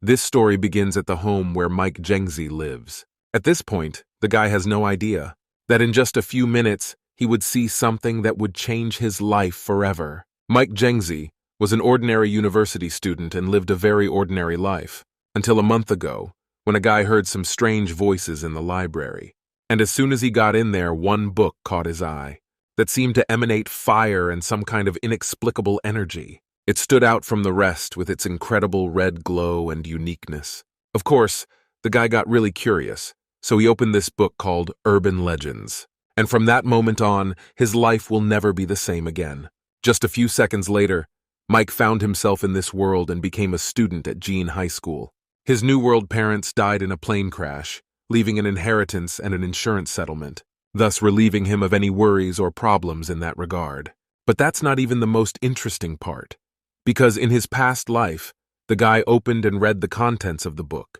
This story begins at the home where Mike Jengzi lives. At this point, the guy has no idea that in just a few minutes, he would see something that would change his life forever. Mike Jengzi was an ordinary university student and lived a very ordinary life, until a month ago, when a guy heard some strange voices in the library. And as soon as he got in there, one book caught his eye that seemed to emanate fire and some kind of inexplicable energy. It stood out from the rest with its incredible red glow and uniqueness. Of course, the guy got really curious, so he opened this book called Urban Legends. And from that moment on, his life will never be the same again. Just a few seconds later, Mike found himself in this world and became a student at Jean High School. His New World parents died in a plane crash, leaving an inheritance and an insurance settlement, thus relieving him of any worries or problems in that regard. But that's not even the most interesting part, because in his past life, the guy opened and read the contents of the book.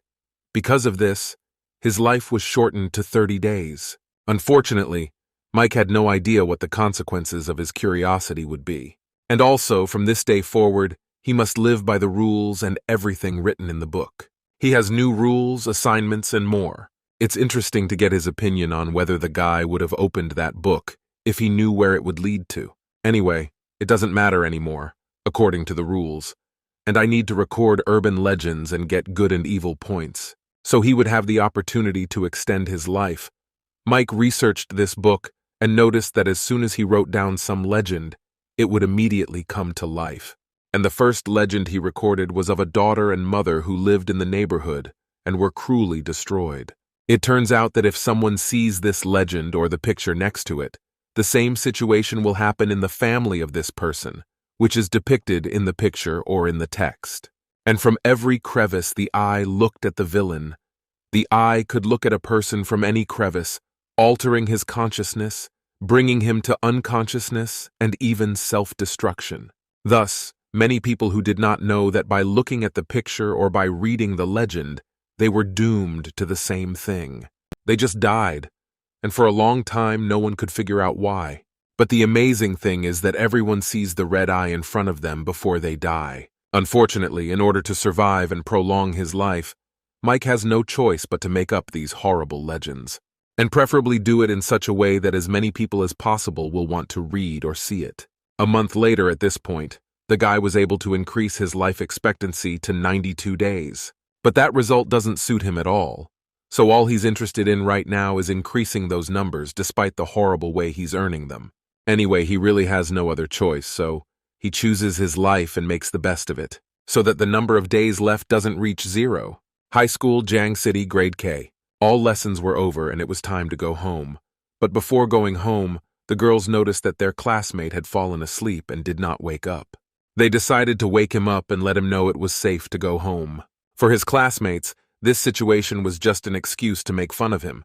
Because of this, his life was shortened to 30 days. Unfortunately, Mike had no idea what the consequences of his curiosity would be. And also, from this day forward, he must live by the rules and everything written in the book. He has new rules, assignments, and more. It's interesting to get his opinion on whether the guy would have opened that book if he knew where it would lead to. Anyway, it doesn't matter anymore, according to the rules. And I need to record urban legends and get good and evil points, so he would have the opportunity to extend his life. Mike researched this book and noticed that as soon as he wrote down some legend, it would immediately come to life. And the first legend he recorded was of a daughter and mother who lived in the neighborhood and were cruelly destroyed. It turns out that if someone sees this legend or the picture next to it, the same situation will happen in the family of this person, which is depicted in the picture or in the text. And from every crevice the eye looked at the villain. The eye could look at a person from any crevice, altering his consciousness, bringing him to unconsciousness and even self-destruction. Thus, many people who did not know that by looking at the picture or by reading the legend, they were doomed to the same thing. They just died, and for a long time no one could figure out why. But the amazing thing is that everyone sees the red eye in front of them before they die. Unfortunately, in order to survive and prolong his life, Mike has no choice but to make up these horrible legends, and preferably do it in such a way that as many people as possible will want to read or see it. A month later at this point, the guy was able to increase his life expectancy to 92 days. But that result doesn't suit him at all. So all he's interested in right now is increasing those numbers despite the horrible way he's earning them. Anyway, he really has no other choice, so he chooses his life and makes the best of it, so that the number of days left doesn't reach 0. High school, Jiang City, grade K. All lessons were over and it was time to go home. But before going home, the girls noticed that their classmate had fallen asleep and did not wake up. They decided to wake him up and let him know it was safe to go home. For his classmates, this situation was just an excuse to make fun of him.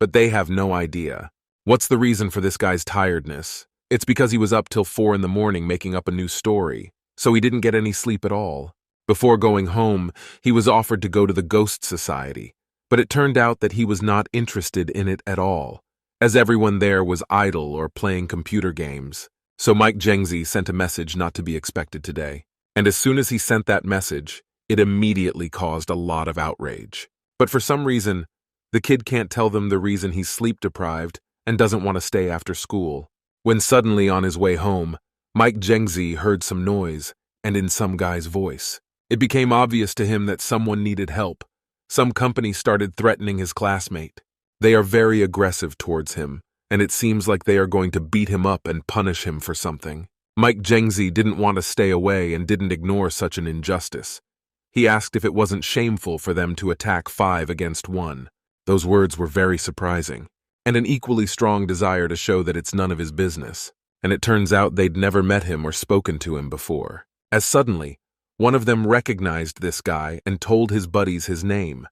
But they have no idea. What's the reason for this guy's tiredness? It's because he was up till 4 in the morning making up a new story, so he didn't get any sleep at all. Before going home, he was offered to go to the Ghost Society, but it turned out that he was not interested in it at all, as everyone there was idle or playing computer games. So Mike Jengzi sent a message not to be expected today. And as soon as he sent that message, it immediately caused a lot of outrage. But for some reason, the kid can't tell them the reason he's sleep-deprived and doesn't want to stay after school. When suddenly on his way home, Mike Jengzi heard some noise, and in some guy's voice. It became obvious to him that someone needed help. Some company started threatening his classmate. They are very aggressive towards him, and it seems like they are going to beat him up and punish him for something. Mike Jengzi didn't want to stay away and didn't ignore such an injustice. He asked if it wasn't shameful for them to attack 5 against 1. Those words were very surprising, and an equally strong desire to show that it's none of his business. And it turns out they'd never met him or spoken to him before. As suddenly, one of them recognized this guy and told his buddies his name.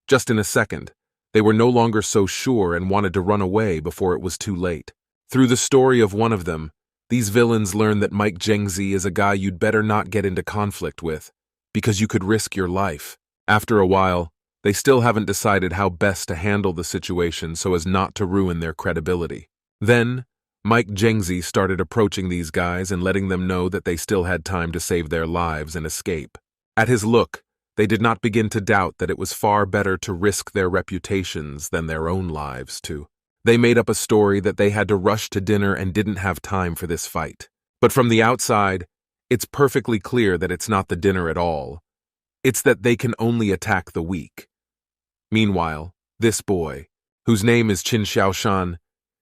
Just in a second, they were no longer so sure and wanted to run away before it was too late. Through the story of one of them, these villains learn that Mike Jengzi is a guy you'd better not get into conflict with, because you could risk your life. After a while, they still haven't decided how best to handle the situation so as not to ruin their credibility. Then, Mike Jengzi started approaching these guys and letting them know that they still had time to save their lives and escape. At his look, they did not begin to doubt that it was far better to risk their reputations than their own lives, too. They made up a story that they had to rush to dinner and didn't have time for this fight. But from the outside, it's perfectly clear that it's not the dinner at all. It's that they can only attack the weak. Meanwhile, this boy, whose name is Qin Xiaoshan,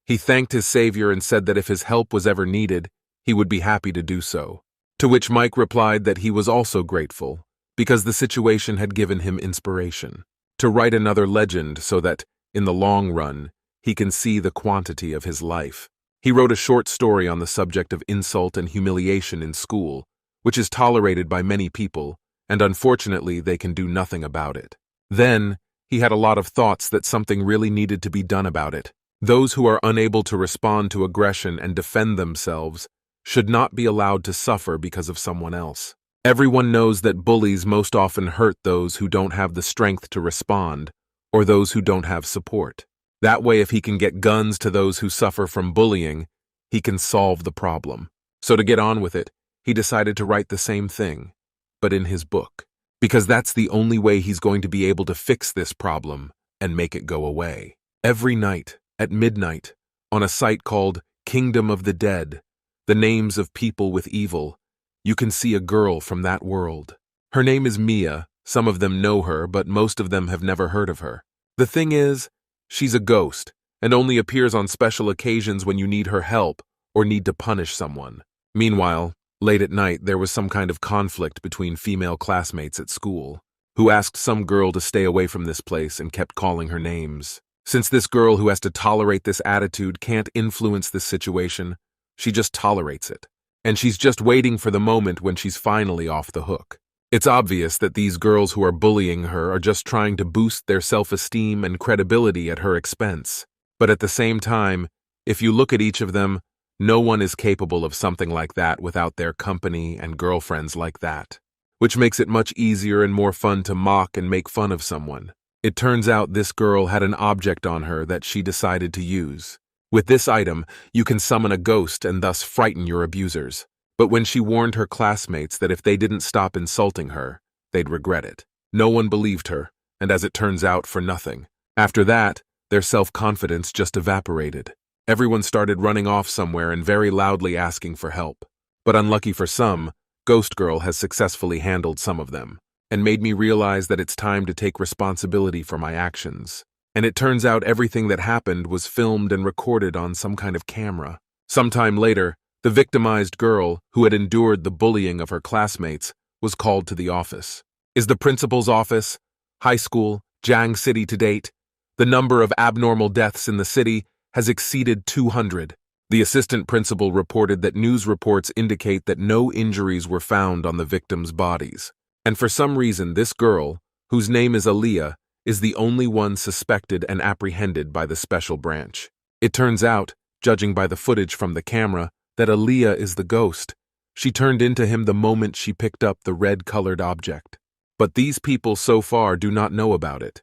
he thanked his savior and said that if his help was ever needed, he would be happy to do so. To which Mike replied that he was also grateful, because the situation had given him inspiration to write another legend so that, in the long run, he can see the quantity of his life. He wrote a short story on the subject of insult and humiliation in school, which is tolerated by many people, and unfortunately they can do nothing about it. Then, he had a lot of thoughts that something really needed to be done about it. Those who are unable to respond to aggression and defend themselves should not be allowed to suffer because of someone else. Everyone knows that bullies most often hurt those who don't have the strength to respond, or those who don't have support. That way, if he can get guns to those who suffer from bullying, he can solve the problem. So to get on with it, he decided to write the same thing, but in his book, because that's the only way he's going to be able to fix this problem and make it go away. Every night, at midnight, on a site called Kingdom of the Dead, the names of people with evil, you can see a girl from that world. Her name is Mia. Some of them know her, but most of them have never heard of her. The thing is, she's a ghost, and only appears on special occasions when you need her help or need to punish someone. Meanwhile, late at night, there was some kind of conflict between female classmates at school, who asked some girl to stay away from this place and kept calling her names. Since this girl who has to tolerate this attitude can't influence this situation, she just tolerates it. And she's just waiting for the moment when she's finally off the hook. It's obvious that these girls who are bullying her are just trying to boost their self-esteem and credibility at her expense. But at the same time, if you look at each of them, no one is capable of something like that without their company and girlfriends like that, which makes it much easier and more fun to mock and make fun of someone. It turns out this girl had an object on her that she decided to use. With this item, you can summon a ghost and thus frighten your abusers. But when she warned her classmates that if they didn't stop insulting her, they'd regret it, no one believed her, and as it turns out, for nothing. After that, their self-confidence just evaporated. Everyone started running off somewhere and very loudly asking for help. But unlucky for some, Ghost Girl has successfully handled some of them, and made me realize that it's time to take responsibility for my actions. And it turns out everything that happened was filmed and recorded on some kind of camera. Sometime later, the victimized girl, who had endured the bullying of her classmates, was called to the office. Is the principal's office? High school, Jiang City to date. The number of abnormal deaths in the city has exceeded 200. The assistant principal reported that news reports indicate that no injuries were found on the victims' bodies. And for some reason, this girl, whose name is Aaliyah, is the only one suspected and apprehended by the special branch. It turns out, judging by the footage from the camera, that Aaliyah is the ghost. She turned into him the moment she picked up the red-colored object. But these people so far do not know about it.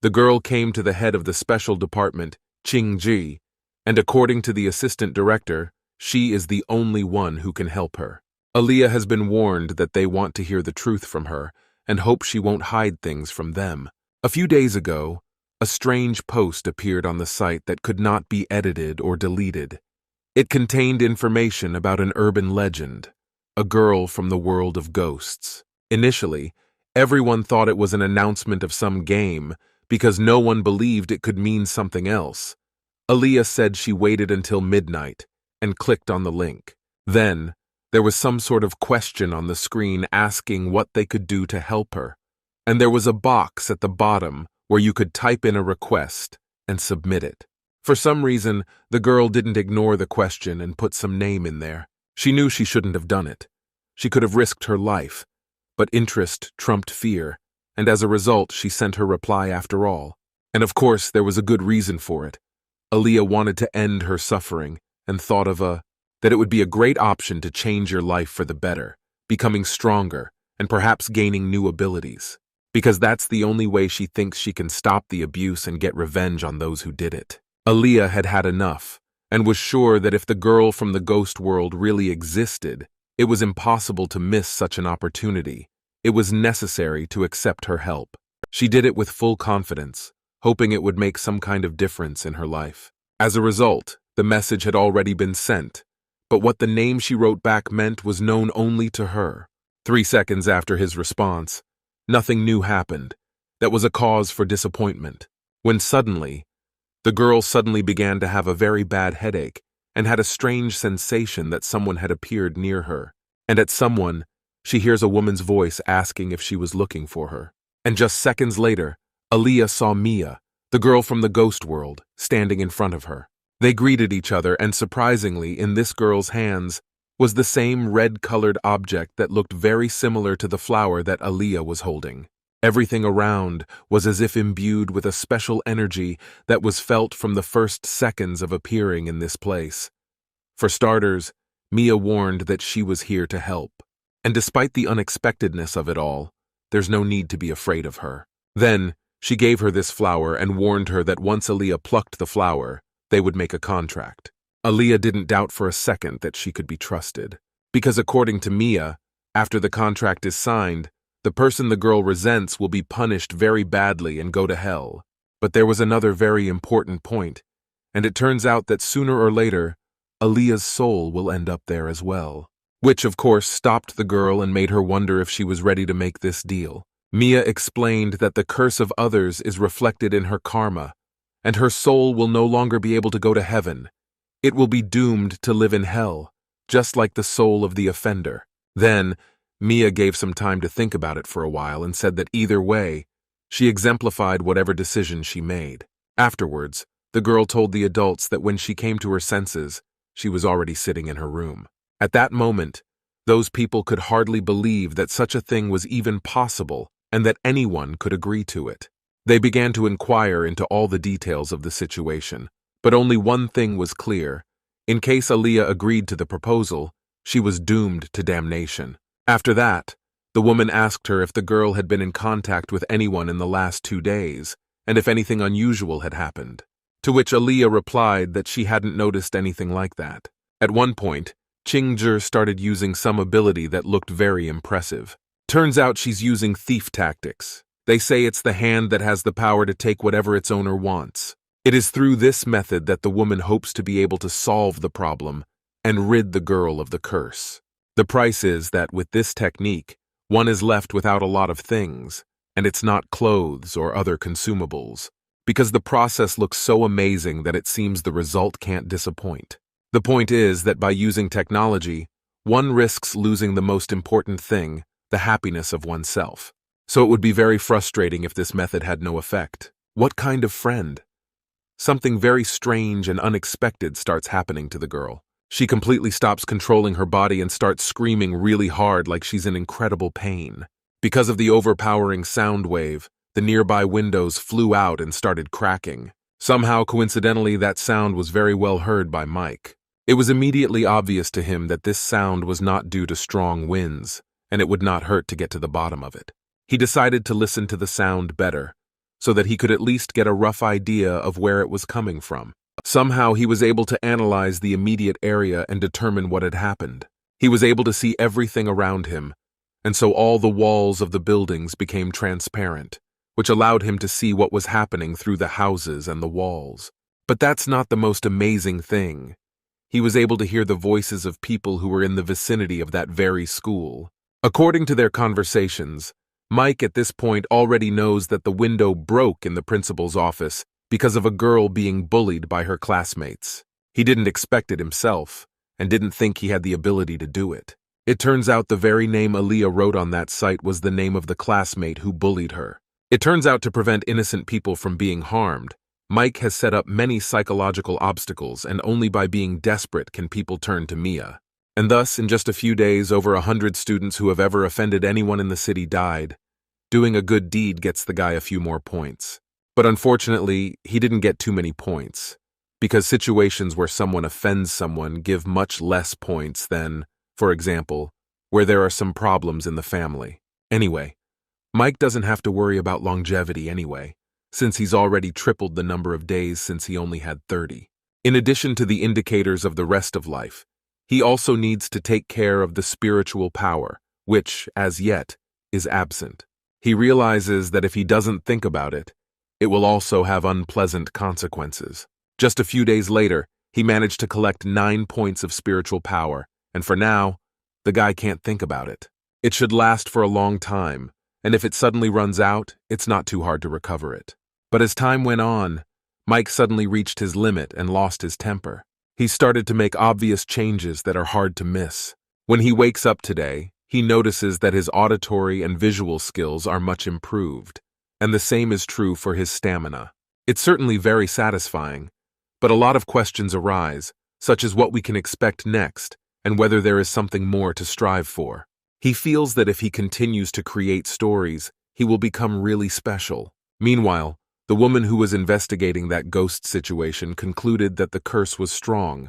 The girl came to the head of the special department, Qing Ji, and according to the assistant director, she is the only one who can help her. Aaliyah has been warned that they want to hear the truth from her and hope she won't hide things from them. A few days ago, a strange post appeared on the site that could not be edited or deleted. It contained information about an urban legend, a girl from the world of ghosts. Initially, everyone thought it was an announcement of some game because no one believed it could mean something else. Aaliyah said she waited until midnight and clicked on the link. Then, there was some sort of question on the screen asking what they could do to help her, and there was a box at the bottom where you could type in a request and submit it. For some reason, the girl didn't ignore the question and put some name in there. She knew she shouldn't have done it. She could have risked her life, but interest trumped fear, and as a result, she sent her reply after all. And of course, there was a good reason for it. Aaliyah wanted to end her suffering and thought of that it would be a great option to change your life for the better, becoming stronger and perhaps gaining new abilities. Because that's the only way she thinks she can stop the abuse and get revenge on those who did it. Aaliyah had had enough, and was sure that if the girl from the ghost world really existed, it was impossible to miss such an opportunity. it was necessary to accept her help. She did it with full confidence, hoping it would make some kind of difference in her life. As a result, the message had already been sent, but what the name she wrote back meant was known only to her. 3 seconds after his response, nothing new happened. That was a cause for disappointment, when suddenly, the girl suddenly began to have a very bad headache and had a strange sensation that someone had appeared near her. And at someone, she hears a woman's voice asking if she was looking for her. And just seconds later, Aaliyah saw Mia, the girl from the ghost world, standing in front of her. They greeted each other, and surprisingly, in this girl's hands was the same red-colored object that looked very similar to the flower that Aaliyah was holding. Everything around was as if imbued with a special energy that was felt from the first seconds of appearing in this place. For starters, Mia warned that she was here to help. And despite the unexpectedness of it all, there's no need to be afraid of her. Then, she gave her this flower and warned her that once Aaliyah plucked the flower, they would make a contract. Aaliyah didn't doubt for a second that she could be trusted. Because according to Mia, after the contract is signed, the person the girl resents will be punished very badly and go to hell. But there was another very important point, and it turns out that sooner or later, Aaliyah's soul will end up there as well. Which, of course, stopped the girl and made her wonder if she was ready to make this deal. Mia explained that the curse of others is reflected in her karma, and her soul will no longer be able to go to heaven. It will be doomed to live in hell, just like the soul of the offender. Then, Mia gave some time to think about it for a while and said that either way, she exemplified whatever decision she made. Afterwards, the girl told the adults that when she came to her senses, she was already sitting in her room. At that moment, those people could hardly believe that such a thing was even possible and that anyone could agree to it. They began to inquire into all the details of the situation, but only one thing was clear. In case Aaliyah agreed to the proposal, she was doomed to damnation. After that, the woman asked her if the girl had been in contact with anyone in the last 2 days, and if anything unusual had happened. To which Aaliyah replied that she hadn't noticed anything like that. At one point, Qingzhi started using some ability that looked very impressive. Turns out she's using thief tactics. They say it's the hand that has the power to take whatever its owner wants. It is through this method that the woman hopes to be able to solve the problem and rid the girl of the curse. The price is that with this technique, one is left without a lot of things, and it's not clothes or other consumables, because the process looks so amazing that it seems the result can't disappoint. The point is that by using technology, one risks losing the most important thing, the happiness of oneself. So it would be very frustrating if this method had no effect. What kind of friend? Something very strange and unexpected starts happening to the girl. She completely stops controlling her body and starts screaming really hard like she's in incredible pain. Because of the overpowering sound wave, the nearby windows flew out and started cracking. Somehow, coincidentally, that sound was very well heard by Mike. It was immediately obvious to him that this sound was not due to strong winds, and it would not hurt to get to the bottom of it. He decided to listen to the sound better, so that he could at least get a rough idea of where it was coming from. Somehow he was able to analyze the immediate area and determine what had happened. He was able to see everything around him, and so all the walls of the buildings became transparent, which allowed him to see what was happening through the houses and the walls. But that's not the most amazing thing. He was able to hear the voices of people who were in the vicinity of that very school. According to their conversations, Mike at this point already knows that the window broke in the principal's office because of a girl being bullied by her classmates. He didn't expect it himself, and didn't think he had the ability to do it. It turns out the very name Aaliyah wrote on that site was the name of the classmate who bullied her. It turns out to prevent innocent people from being harmed, Mike has set up many psychological obstacles, and only by being desperate can people turn to Mia. And thus, in just a few days, over 100 students who have ever offended anyone in the city died. Doing a good deed gets the guy a few more points. But unfortunately, he didn't get too many points, because situations where someone offends someone give much less points than, for example, where there are some problems in the family. Anyway, Mike doesn't have to worry about longevity anyway, since he's already tripled the number of days since he only had 30. In addition to the indicators of the rest of life, he also needs to take care of the spiritual power, which, as yet, is absent. He realizes that if he doesn't think about it, it will also have unpleasant consequences. Just a few days later, he managed to collect 9 points of spiritual power, and for now, the guy can't think about it. It should last for a long time, and if it suddenly runs out, it's not too hard to recover it. But as time went on, Mike suddenly reached his limit and lost his temper. He started to make obvious changes that are hard to miss. When he wakes up today, he notices that his auditory and visual skills are much improved, and the same is true for his stamina. It's certainly very satisfying, but a lot of questions arise, such as what we can expect next and whether there is something more to strive for. He feels that if he continues to create stories, he will become really special. Meanwhile, the woman who was investigating that ghost situation concluded that the curse was strong,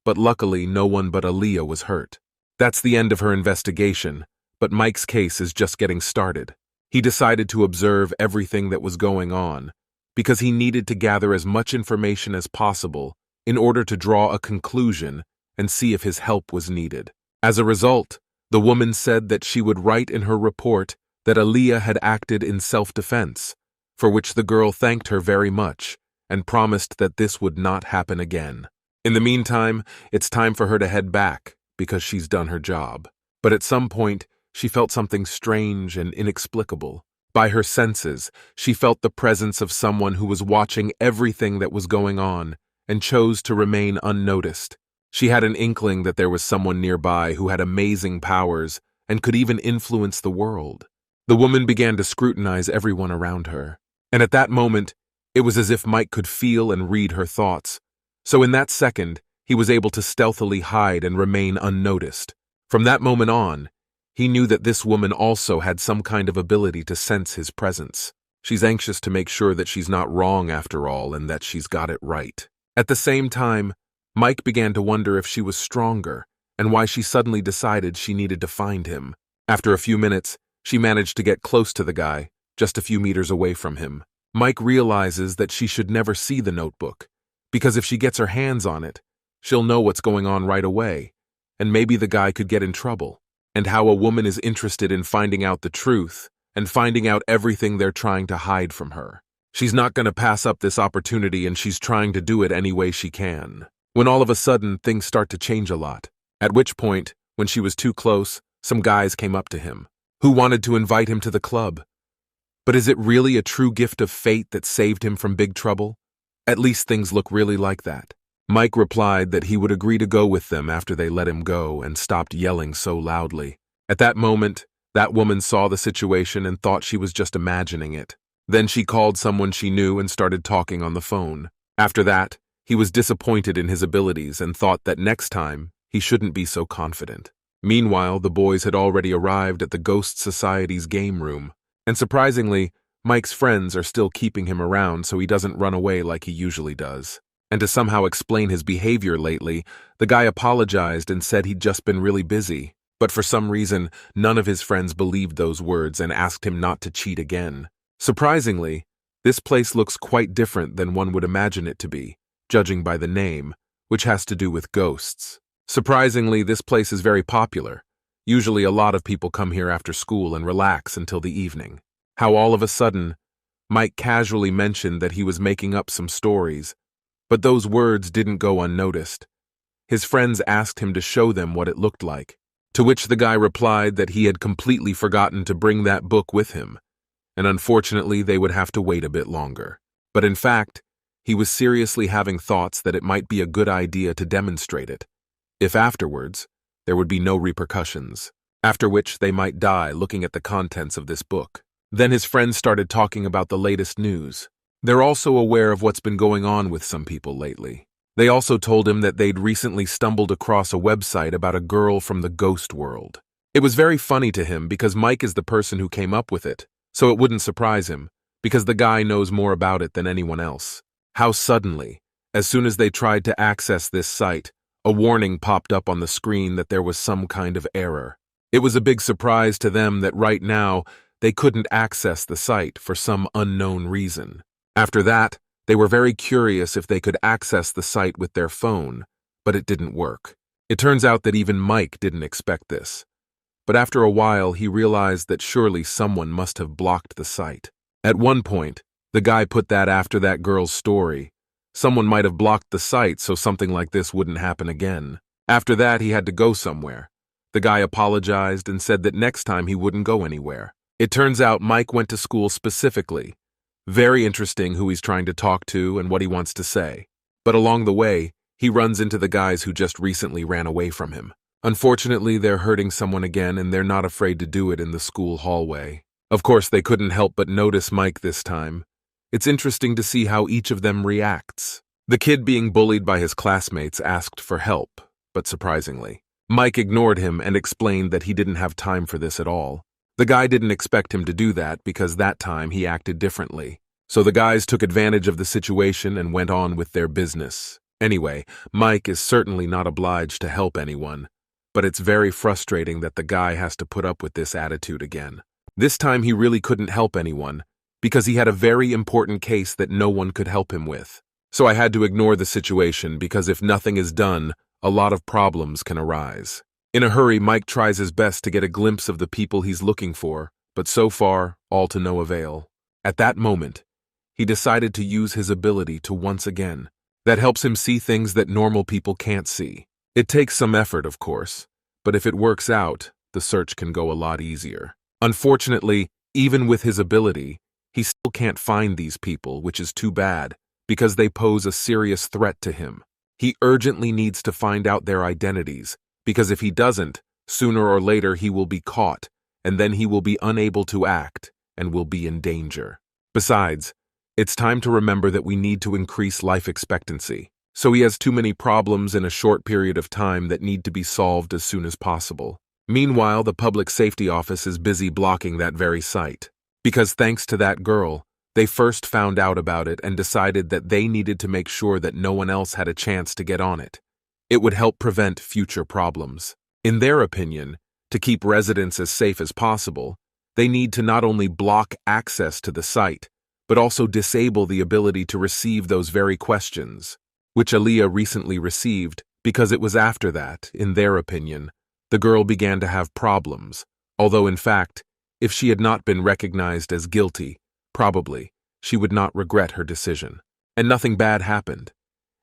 but luckily no one but Aaliyah was hurt. That's the end of her investigation, but Mike's case is just getting started. He decided to observe everything that was going on, because he needed to gather as much information as possible in order to draw a conclusion and see if his help was needed. As a result, the woman said that she would write in her report that Aaliyah had acted in self-defense, for which the girl thanked her very much and promised that this would not happen again. In the meantime, it's time for her to head back because she's done her job. But at some point, she felt something strange and inexplicable. By her senses, she felt the presence of someone who was watching everything that was going on and chose to remain unnoticed. She had an inkling that there was someone nearby who had amazing powers and could even influence the world. The woman began to scrutinize everyone around her. And at that moment, it was as if Mike could feel and read her thoughts. So in that second, he was able to stealthily hide and remain unnoticed. From that moment on, he knew that this woman also had some kind of ability to sense his presence. She's anxious to make sure that she's not wrong after all and that she's got it right. At the same time, Mike began to wonder if she was stronger and why she suddenly decided she needed to find him. After a few minutes, she managed to get close to the guy, just a few meters away from him. Mike realizes that she should never see the notebook, because if she gets her hands on it, she'll know what's going on right away, and maybe the guy could get in trouble, and how a woman is interested in finding out the truth and finding out everything they're trying to hide from her. She's not going to pass up this opportunity, and she's trying to do it any way she can. When all of a sudden, things start to change a lot, at which point, when she was too close, some guys came up to him, who wanted to invite him to the club. But is it really a true gift of fate that saved him from big trouble? At least things look really like that. Mike replied that he would agree to go with them after they let him go and stopped yelling so loudly. At that moment, that woman saw the situation and thought she was just imagining it. Then she called someone she knew and started talking on the phone. After that, he was disappointed in his abilities and thought that next time, he shouldn't be so confident. Meanwhile, the boys had already arrived at the Ghost Society's game room. And surprisingly, Mike's friends are still keeping him around so he doesn't run away like he usually does. And to somehow explain his behavior lately, the guy apologized and said he'd just been really busy. But for some reason, none of his friends believed those words and asked him not to cheat again. Surprisingly, this place looks quite different than one would imagine it to be, judging by the name, which has to do with ghosts. Surprisingly, this place is very popular. Usually a lot of people come here after school and relax until the evening. How all of a sudden, Mike casually mentioned that he was making up some stories, but those words didn't go unnoticed. His friends asked him to show them what it looked like, to which the guy replied that he had completely forgotten to bring that book with him, and unfortunately they would have to wait a bit longer. But in fact, he was seriously having thoughts that it might be a good idea to demonstrate it, if afterwards, there would be no repercussions, after which they might die looking at the contents of this book. Then his friends started talking about the latest news. They're also aware of what's been going on with some people lately. They also told him that they'd recently stumbled across a website about a girl from the ghost world. It was very funny to him because Mike is the person who came up with it, so it wouldn't surprise him, because the guy knows more about it than anyone else. How suddenly, as soon as they tried to access this site, a warning popped up on the screen that there was some kind of error. It was a big surprise to them that right now they couldn't access the site for some unknown reason. After that, they were very curious if they could access the site with their phone, but it didn't work. It turns out that even Mike didn't expect this. but after a while he realized that surely someone must have blocked the site. At one point, the guy put that after that girl's story. Someone might have blocked the site so something like this wouldn't happen again. After that, he had to go somewhere. The guy apologized and said that next time he wouldn't go anywhere. It turns out Mike went to school specifically. Very interesting who he's trying to talk to and what he wants to say. But along the way, he runs into the guys who just recently ran away from him. Unfortunately, they're hurting someone again and they're not afraid to do it in the school hallway. Of course, they couldn't help but notice Mike this time. It's interesting to see how each of them reacts. The kid being bullied by his classmates asked for help, but surprisingly, Mike ignored him and explained that he didn't have time for this at all. The guy didn't expect him to do that because that time he acted differently. So the guys took advantage of the situation and went on with their business. Anyway, Mike is certainly not obliged to help anyone, but it's very frustrating that the guy has to put up with this attitude again. This time he really couldn't help anyone because he had a very important case that no one could help him with. So I had to ignore the situation because if nothing is done, a lot of problems can arise. In a hurry, Mike tries his best to get a glimpse of the people he's looking for, but so far, all to no avail. At that moment, he decided to use his ability to once again. That helps him see things that normal people can't see. It takes some effort, of course, but if it works out, the search can go a lot easier. Unfortunately, even with his ability, he still can't find these people, which is too bad, because they pose a serious threat to him. He urgently needs to find out their identities, because if he doesn't, sooner or later he will be caught, and then he will be unable to act, and will be in danger. Besides, it's time to remember that we need to increase life expectancy, so he has too many problems in a short period of time that need to be solved as soon as possible. Meanwhile, the Public Safety Office is busy blocking that very site. Because thanks to that girl, they first found out about it and decided that they needed to make sure that no one else had a chance to get on it. It would help prevent future problems. In their opinion, to keep residents as safe as possible, they need to not only block access to the site, but also disable the ability to receive those very questions, which Aaliyah recently received because it was after that, in their opinion, the girl began to have problems, although in fact, if she had not been recognized as guilty, probably, she would not regret her decision. And nothing bad happened.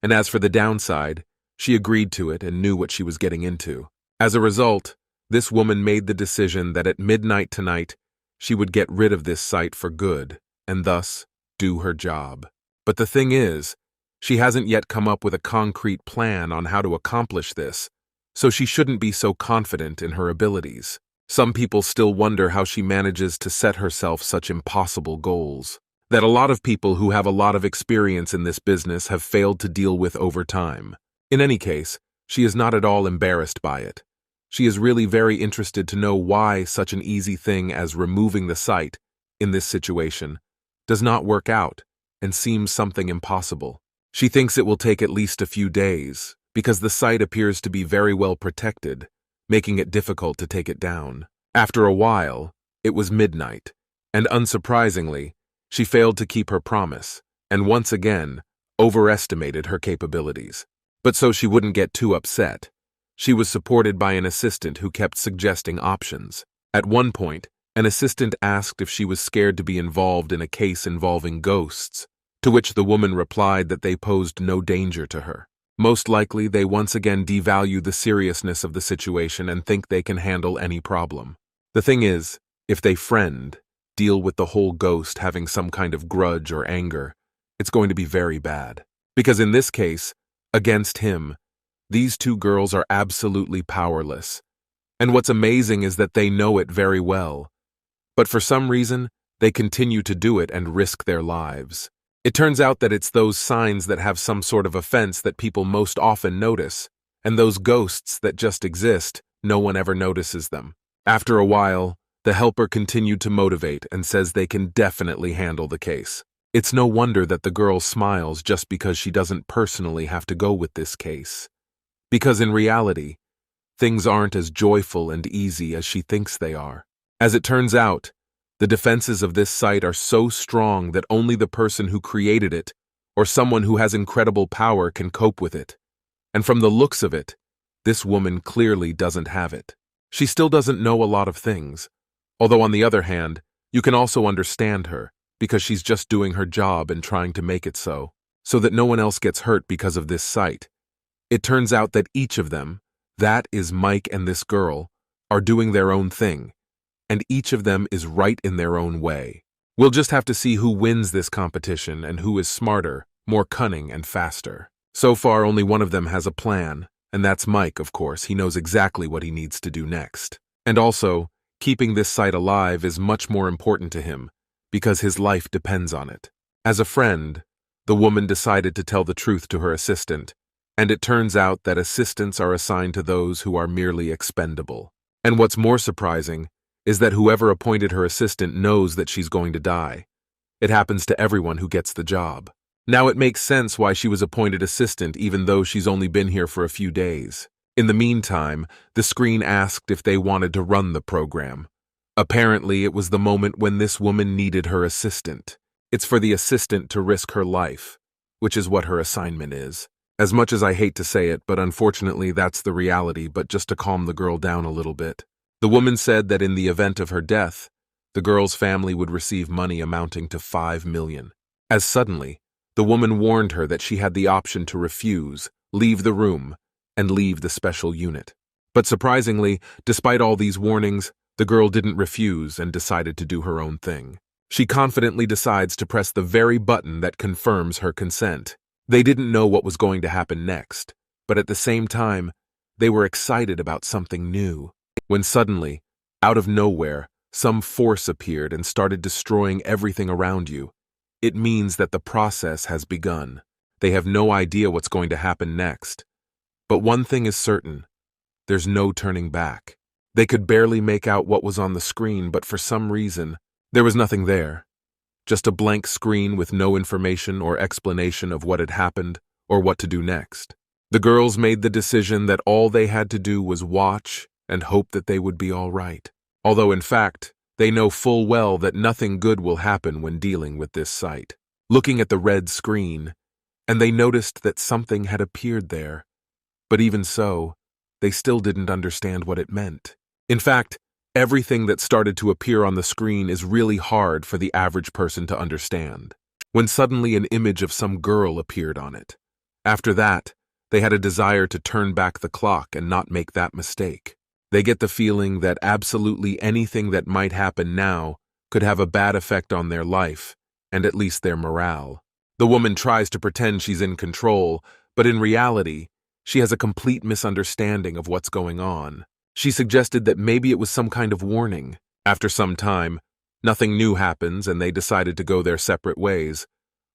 And as for the downside, she agreed to it and knew what she was getting into. As a result, this woman made the decision that at midnight tonight, she would get rid of this site for good, and thus, do her job. But the thing is, she hasn't yet come up with a concrete plan on how to accomplish this, so she shouldn't be so confident in her abilities. Some people still wonder how she manages to set herself such impossible goals that a lot of people who have a lot of experience in this business have failed to deal with over time. In any case, she is not at all embarrassed by it. She is really very interested to know why such an easy thing as removing the site, in this situation, does not work out and seems something impossible. She thinks it will take at least a few days, because the site appears to be very well protected, making it difficult to take it down. After a while, it was midnight, and unsurprisingly, she failed to keep her promise, and once again, overestimated her capabilities. But so she wouldn't get too upset, she was supported by an assistant who kept suggesting options. At one point, an assistant asked if she was scared to be involved in a case involving ghosts, to which the woman replied that they posed no danger to her. Most likely, they once again devalue the seriousness of the situation and think they can handle any problem. The thing is, if they deal with the whole ghost having some kind of grudge or anger, it's going to be very bad. Because in this case, against him, these two girls are absolutely powerless. And what's amazing is that they know it very well. But for some reason, they continue to do it and risk their lives. It turns out that it's those signs that have some sort of offense that people most often notice, and those ghosts that just exist, no one ever notices them. After a while, the helper continued to motivate and says they can definitely handle the case. It's no wonder that the girl smiles just because she doesn't personally have to go with this case. Because in reality, things aren't as joyful and easy as she thinks they are. As it turns out, the defenses of this site are so strong that only the person who created it, or someone who has incredible power, can cope with it. And from the looks of it, this woman clearly doesn't have it. She still doesn't know a lot of things, although on the other hand, you can also understand her, because she's just doing her job and trying to make it so that no one else gets hurt because of this site. It turns out that each of them, that is Mike and this girl, are doing their own thing, and each of them is right in their own way. We'll just have to see who wins this competition and who is smarter, more cunning, and faster. So far, only one of them has a plan, and that's Mike, of course. He knows exactly what he needs to do next. And also, keeping this site alive is much more important to him, because his life depends on it. As a friend, the woman decided to tell the truth to her assistant, and it turns out that assistants are assigned to those who are merely expendable. And what's more surprising is that whoever appointed her assistant knows that she's going to die. It happens to everyone who gets the job. Now it makes sense why she was appointed assistant even though she's only been here for a few days. In the meantime, the screen asked if they wanted to run the program. Apparently, it was the moment when this woman needed her assistant. It's for the assistant to risk her life, which is what her assignment is. As much as I hate to say it, but unfortunately that's the reality, but just to calm the girl down a little bit. The woman said that in the event of her death, the girl's family would receive money amounting to $5 million. As suddenly, the woman warned her that she had the option to refuse, leave the room, and leave the special unit. But surprisingly, despite all these warnings, the girl didn't refuse and decided to do her own thing. She confidently decides to press the very button that confirms her consent. They didn't know what was going to happen next, but at the same time, they were excited about something new. When suddenly, out of nowhere, some force appeared and started destroying everything around you. It means that the process has begun. They have no idea what's going to happen next. But one thing is certain, there's no turning back. They could barely make out what was on the screen, but for some reason, there was nothing there. Just a blank screen with no information or explanation of what had happened or what to do next. The girls made the decision that all they had to do was watch and hope that they would be all right. Although in fact, they know full well that nothing good will happen when dealing with this site. Looking at the red screen, and they noticed that something had appeared there. But even so, they still didn't understand what it meant. In fact, everything that started to appear on the screen is really hard for the average person to understand. When suddenly an image of some girl appeared on it. After that, they had a desire to turn back the clock and not make that mistake. They get the feeling that absolutely anything that might happen now could have a bad effect on their life, and at least their morale. The woman tries to pretend she's in control, but in reality, she has a complete misunderstanding of what's going on. She suggested that maybe it was some kind of warning. After some time, nothing new happens and they decided to go their separate ways.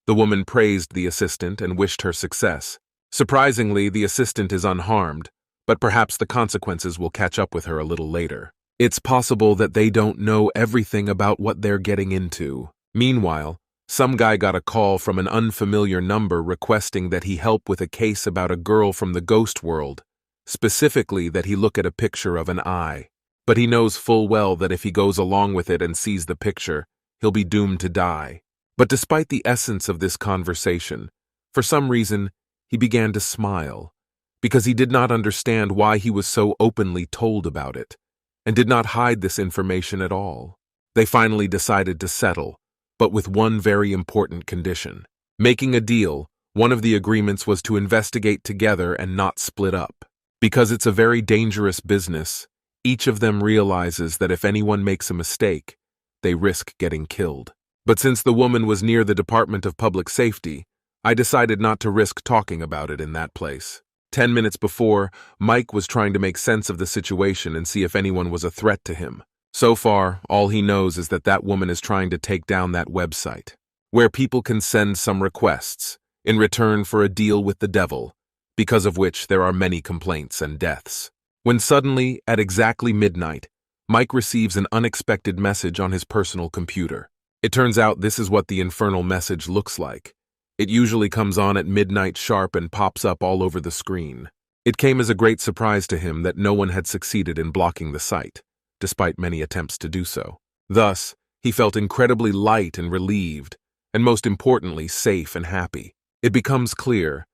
The woman praised the assistant and wished her success. Surprisingly, the assistant is unharmed, but perhaps the consequences will catch up with her a little later. It's possible that they don't know everything about what they're getting into. Meanwhile, some guy got a call from an unfamiliar number requesting that he help with a case about a girl from the ghost world. Specifically that he look at a picture of an eye. But he knows full well that if he goes along with it and sees the picture, he'll be doomed to die. But despite the essence of this conversation, for some reason, he began to smile, because he did not understand why he was so openly told about it, and did not hide this information at all. They finally decided to settle, but with one very important condition. Making a deal, one of the agreements was to investigate together and not split up. Because it's a very dangerous business, each of them realizes that if anyone makes a mistake, they risk getting killed. But since the woman was near the Department of Public Safety, I decided not to risk talking about it in that place. 10 minutes before, Mike was trying to make sense of the situation and see if anyone was a threat to him. So far, all he knows is that that woman is trying to take down that website, where people can send some requests in return for a deal with the devil, because of which there are many complaints and deaths. When suddenly, at exactly midnight, Mike receives an unexpected message on his personal computer. It turns out this is what the infernal message looks like. It usually comes on at midnight sharp and pops up all over the screen. It came as a great surprise to him that no one had succeeded in blocking the site, despite many attempts to do so. Thus, he felt incredibly light and relieved, and most importantly, safe and happy. It becomes clear,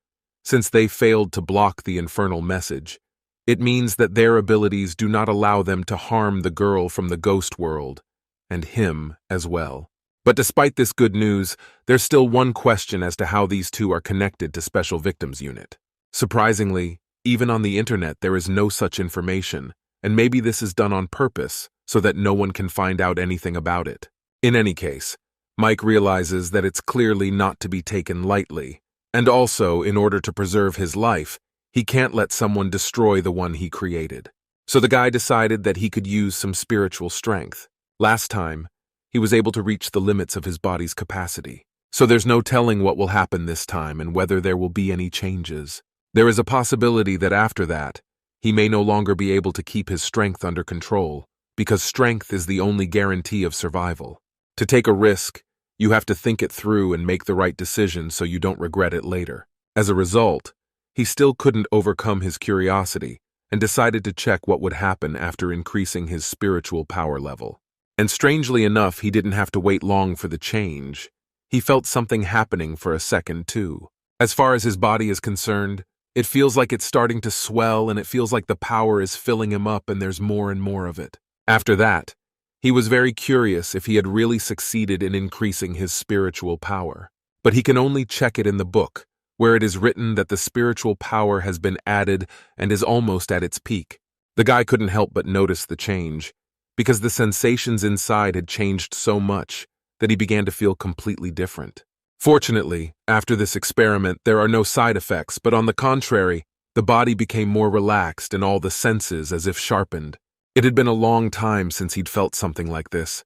since they failed to block the infernal message, It means that their abilities do not allow them to harm the girl from the ghost world, and him as well. But despite this good news, there's still one question as to how these two are connected to Special Victims Unit. Surprisingly, even on the internet there is no such information, and maybe this is done on purpose so that no one can find out anything about it. In any case, Mike realizes that it's clearly not to be taken lightly, and also, in order to preserve his life, he can't let someone destroy the one he created. So the guy decided that he could use some spiritual strength. Last time, he was able to reach the limits of his body's capacity. So there's no telling what will happen this time and whether there will be any changes. There is a possibility that after that, he may no longer be able to keep his strength under control, because strength is the only guarantee of survival. To take a risk, you have to think it through and make the right decision so you don't regret it later. As a result, he still couldn't overcome his curiosity and decided to check what would happen after increasing his spiritual power level. And strangely enough, he didn't have to wait long for the change. He felt something happening for a second, too. As far as his body is concerned, it feels like it's starting to swell and it feels like the power is filling him up and there's more and more of it. After that, he was very curious if he had really succeeded in increasing his spiritual power. But he can only check it in the book, where it is written that the spiritual power has been added and is almost at its peak. The guy couldn't help but notice the change, because the sensations inside had changed so much that he began to feel completely different. Fortunately, after this experiment, there are no side effects, but on the contrary, the body became more relaxed and all the senses as if sharpened. It had been a long time since he'd felt something like this,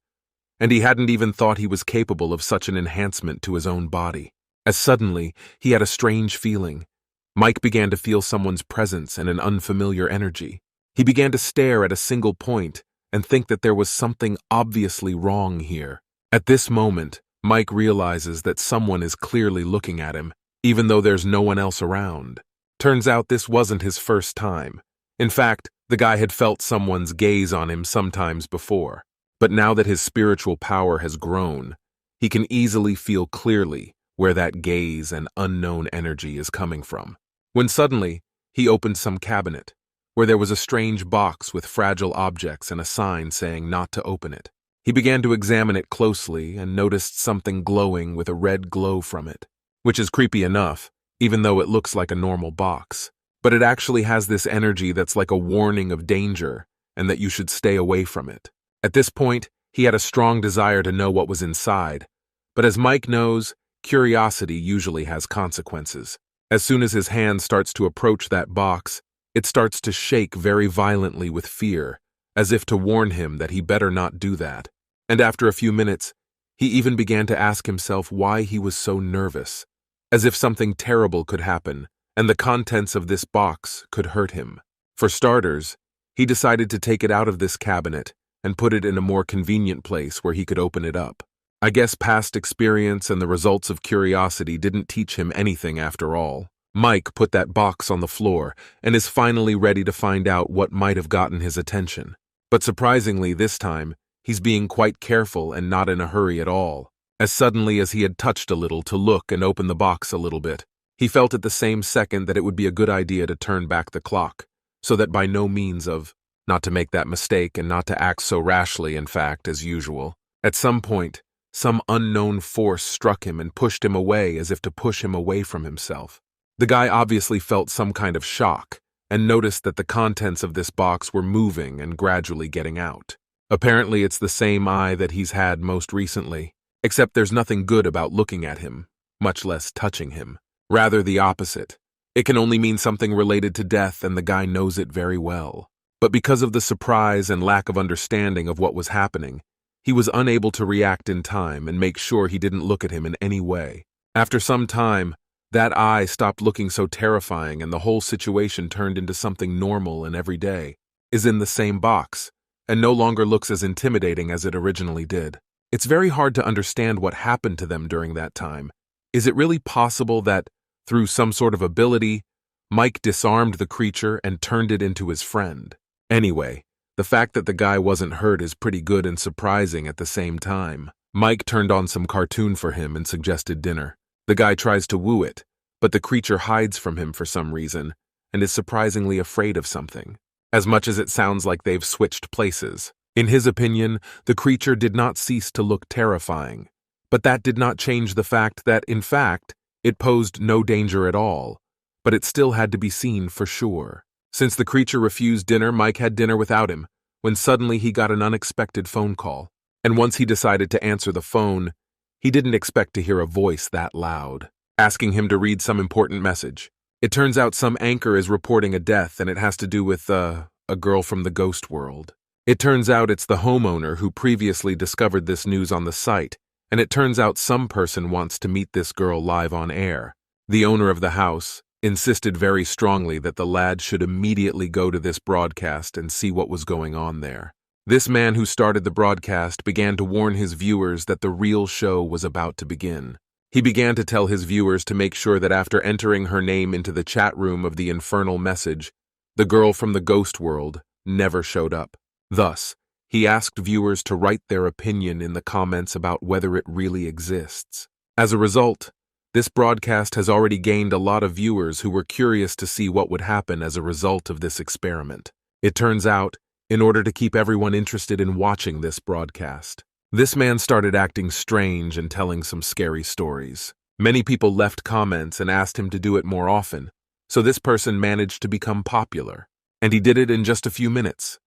and he hadn't even thought he was capable of such an enhancement to his own body. As suddenly, he had a strange feeling. Mike began to feel someone's presence and an unfamiliar energy. He began to stare at a single point and think that there was something obviously wrong here. At this moment, Mike realizes that someone is clearly looking at him, even though there's no one else around. Turns out this wasn't his first time. In fact, the guy had felt someone's gaze on him sometimes before. But now that his spiritual power has grown, he can easily feel clearly where that gaze and unknown energy is coming from. When suddenly, he opened some cabinet, where there was a strange box with fragile objects and a sign saying not to open it. He began to examine it closely and noticed something glowing with a red glow from it, which is creepy enough, even though it looks like a normal box. But it actually has this energy that's like a warning of danger and that you should stay away from it. At this point, he had a strong desire to know what was inside, but as Mike knows, curiosity usually has consequences. As soon as his hand starts to approach that box, it starts to shake very violently with fear, as if to warn him that he better not do that. And after a few minutes, he even began to ask himself why he was so nervous, as if something terrible could happen, and the contents of this box could hurt him. For starters, he decided to take it out of this cabinet and put it in a more convenient place where he could open it up. I guess past experience and the results of curiosity didn't teach him anything after all. Mike put that box on the floor and is finally ready to find out what might have gotten his attention. But surprisingly, this time, he's being quite careful and not in a hurry at all. As suddenly as he had touched a little to look and open the box a little bit, he felt at the same second that it would be a good idea to turn back the clock, so that by no means of, not to make that mistake and not to act so rashly, in fact, as usual. At some point, some unknown force struck him and pushed him away as if to push him away from himself. The guy obviously felt some kind of shock and noticed that the contents of this box were moving and gradually getting out. Apparently it's the same eye that he's had most recently, except there's nothing good about looking at him, much less touching him. Rather the opposite. It can only mean something related to death, and the guy knows it very well. But because of the surprise and lack of understanding of what was happening, he was unable to react in time and make sure he didn't look at him in any way. After some time, that eye stopped looking so terrifying and the whole situation turned into something normal and everyday, is in the same box, and no longer looks as intimidating as it originally did. It's very hard to understand what happened to them during that time. Is it really possible that, through some sort of ability, Mike disarmed the creature and turned it into his friend? Anyway, the fact that the guy wasn't hurt is pretty good and surprising at the same time. Mike turned on some cartoon for him and suggested dinner. The guy tries to woo it, but the creature hides from him for some reason, and is surprisingly afraid of something, as much as it sounds like they've switched places. In his opinion, the creature did not cease to look terrifying, but that did not change the fact that, in fact, it posed no danger at all, but it still had to be seen for sure. Since the creature refused dinner, Mike had dinner without him, when suddenly he got an unexpected phone call. And once he decided to answer the phone, he didn't expect to hear a voice that loud, asking him to read some important message. It turns out some anchor is reporting a death, and it has to do with, a girl from the ghost world. It turns out it's the homeowner who previously discovered this news on the site, and it turns out some person wants to meet this girl live on air. The owner of the house insisted very strongly that the lad should immediately go to this broadcast and see what was going on there. This man who started the broadcast began to warn his viewers that the real show was about to begin. He began to tell his viewers to make sure that after entering her name into the chat room of the infernal message, the girl from the ghost world never showed up. Thus, he asked viewers to write their opinion in the comments about whether it really exists. As a result, this broadcast has already gained a lot of viewers who were curious to see what would happen as a result of this experiment. It turns out, in order to keep everyone interested in watching this broadcast, this man started acting strange and telling some scary stories. Many people left comments and asked him to do it more often, so this person managed to become popular, and he did it in just a few minutes.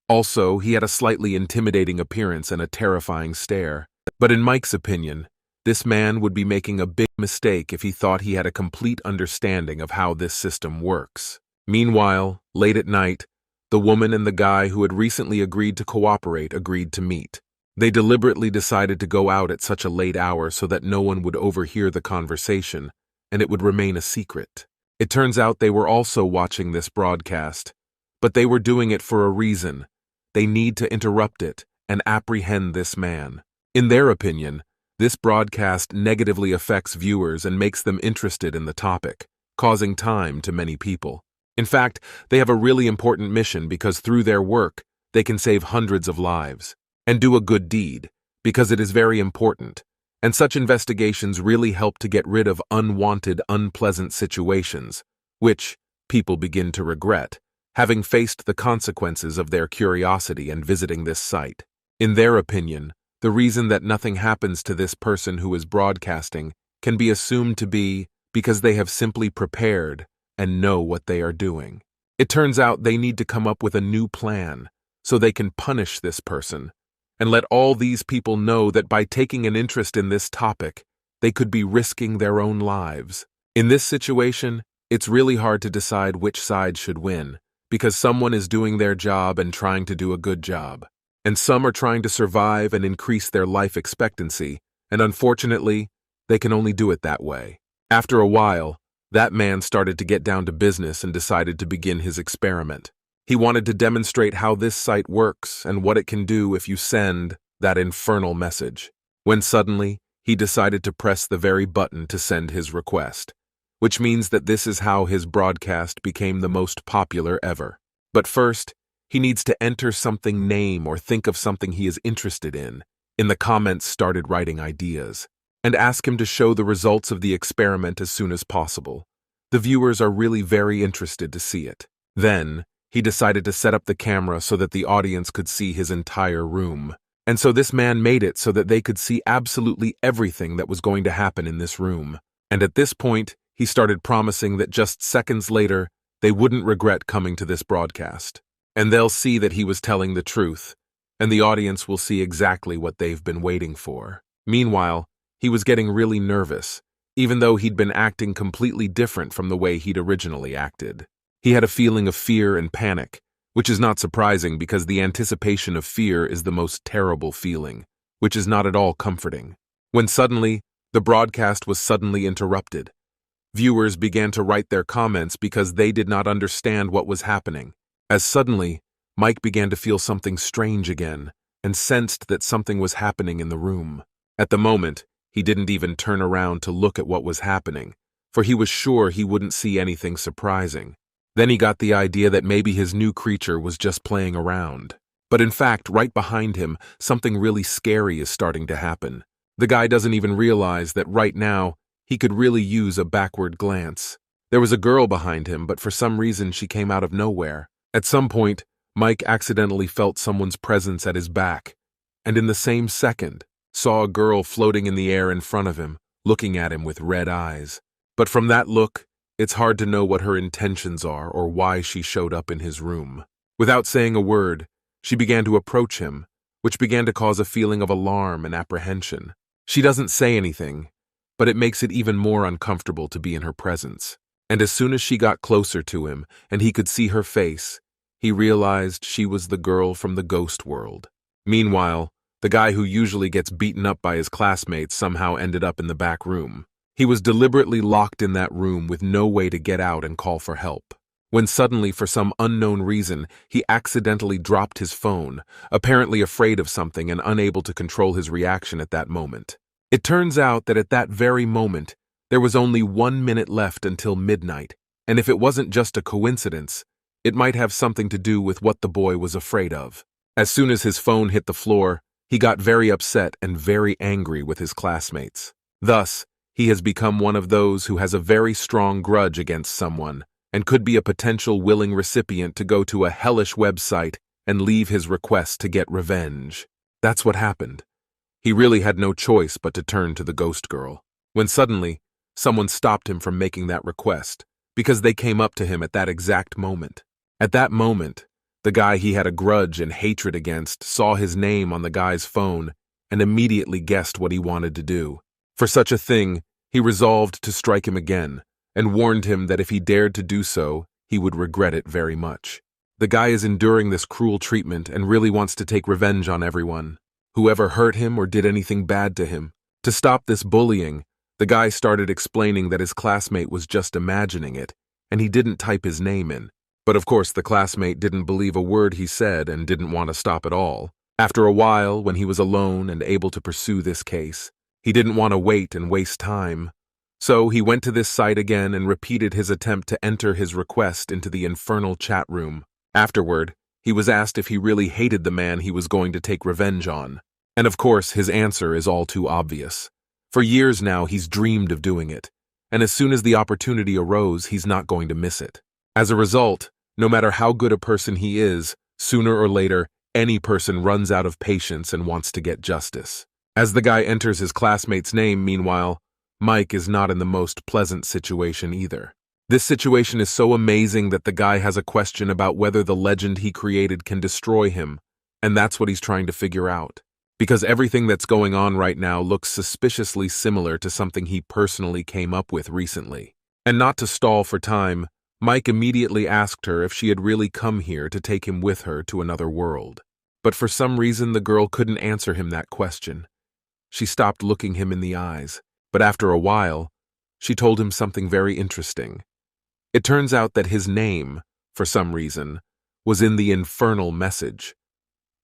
Also, he had a slightly intimidating appearance and a terrifying stare. But in Mike's opinion, this man would be making a big mistake if he thought he had a complete understanding of how this system works. Meanwhile, late at night, the woman and the guy who had recently agreed to cooperate agreed to meet. They deliberately decided to go out at such a late hour so that no one would overhear the conversation, and it would remain a secret. It turns out they were also watching this broadcast, but they were doing it for a reason. They need to interrupt it and apprehend this man. In their opinion, this broadcast negatively affects viewers and makes them interested in the topic, causing time to many people. In fact, they have a really important mission because through their work, they can save hundreds of lives and do a good deed because it is very important. And such investigations really help to get rid of unwanted, unpleasant situations, which people begin to regret, having faced the consequences of their curiosity and visiting this site. In their opinion, the reason that nothing happens to this person who is broadcasting can be assumed to be because they have simply prepared and know what they are doing. It turns out they need to come up with a new plan so they can punish this person and let all these people know that by taking an interest in this topic, they could be risking their own lives. In this situation, it's really hard to decide which side should win, because someone is doing their job and trying to do a good job, and some are trying to survive and increase their life expectancy, and unfortunately, they can only do it that way. After a while, that man started to get down to business and decided to begin his experiment. He wanted to demonstrate how this site works and what it can do if you send that infernal message, when suddenly, he decided to press the very button to send his request, which means that this is how his broadcast became the most popular ever. But first, he needs to enter something name or think of something he is interested in. In the comments started writing ideas, and ask him to show the results of the experiment as soon as possible. The viewers are really very interested to see it. Then, he decided to set up the camera so that the audience could see his entire room. And so this man made it so that they could see absolutely everything that was going to happen in this room. And at this point, he started promising that just seconds later, they wouldn't regret coming to this broadcast. And they'll see that he was telling the truth, and the audience will see exactly what they've been waiting for. Meanwhile, he was getting really nervous, even though he'd been acting completely different from the way he'd originally acted. He had a feeling of fear and panic, which is not surprising because the anticipation of fear is the most terrible feeling, which is not at all comforting. When suddenly, the broadcast was suddenly interrupted. Viewers began to write their comments because they did not understand what was happening. As suddenly, Mike began to feel something strange again and sensed that something was happening in the room. At the moment, he didn't even turn around to look at what was happening, for he was sure he wouldn't see anything surprising. Then he got the idea that maybe his new creature was just playing around. But in fact, right behind him, something really scary is starting to happen. The guy doesn't even realize that right now, he could really use a backward glance, There was a girl behind him, but for some reason she came out of nowhere. At some point, Mike accidentally felt someone's presence at his back, and in the same second, saw a girl floating in the air in front of him, looking at him with red eyes. But from that look, it's hard to know what her intentions are or why she showed up in his room. Without saying a word, she began to approach him, which began to cause a feeling of alarm and apprehension. She doesn't say anything, but it makes it even more uncomfortable to be in her presence. And as soon as she got closer to him and he could see her face, he realized she was the girl from the ghost world. Meanwhile, the guy who usually gets beaten up by his classmates somehow ended up in the back room. He was deliberately locked in that room with no way to get out and call for help, when suddenly, for some unknown reason, he accidentally dropped his phone, apparently afraid of something and unable to control his reaction at that moment. It turns out that at that very moment, there was only 1 minute left until midnight, and if it wasn't just a coincidence, it might have something to do with what the boy was afraid of. As soon as his phone hit the floor, he got very upset and very angry with his classmates. Thus, he has become one of those who has a very strong grudge against someone and could be a potential willing recipient to go to a hellish website and leave his request to get revenge. That's what happened. He really had no choice but to turn to the ghost girl, when suddenly, someone stopped him from making that request because they came up to him at that exact moment. At that moment, the guy he had a grudge and hatred against saw his name on the guy's phone and immediately guessed what he wanted to do. For such a thing, he resolved to strike him again and warned him that if he dared to do so, he would regret it very much. The guy is enduring this cruel treatment and really wants to take revenge on everyone, whoever hurt him or did anything bad to him. To stop this bullying, the guy started explaining that his classmate was just imagining it, and he didn't type his name in. But of course the classmate didn't believe a word he said and didn't want to stop at all. After a while, when he was alone and able to pursue this case, he didn't want to wait and waste time. So he went to this site again and repeated his attempt to enter his request into the infernal chat room. Afterward, he was asked if he really hated the man he was going to take revenge on. And of course, his answer is all too obvious. For years now, he's dreamed of doing it, and as soon as the opportunity arose, he's not going to miss it. As a result, no matter how good a person he is, sooner or later, any person runs out of patience and wants to get justice. As the guy enters his classmate's name, meanwhile, Mike is not in the most pleasant situation either. This situation is so amazing that the guy has a question about whether the legend he created can destroy him, and that's what he's trying to figure out. Because everything that's going on right now looks suspiciously similar to something he personally came up with recently. And not to stall for time, Mike immediately asked her if she had really come here to take him with her to another world. But for some reason, the girl couldn't answer him that question. She stopped looking him in the eyes, but after a while, she told him something very interesting. It turns out that his name, for some reason, was in the infernal message.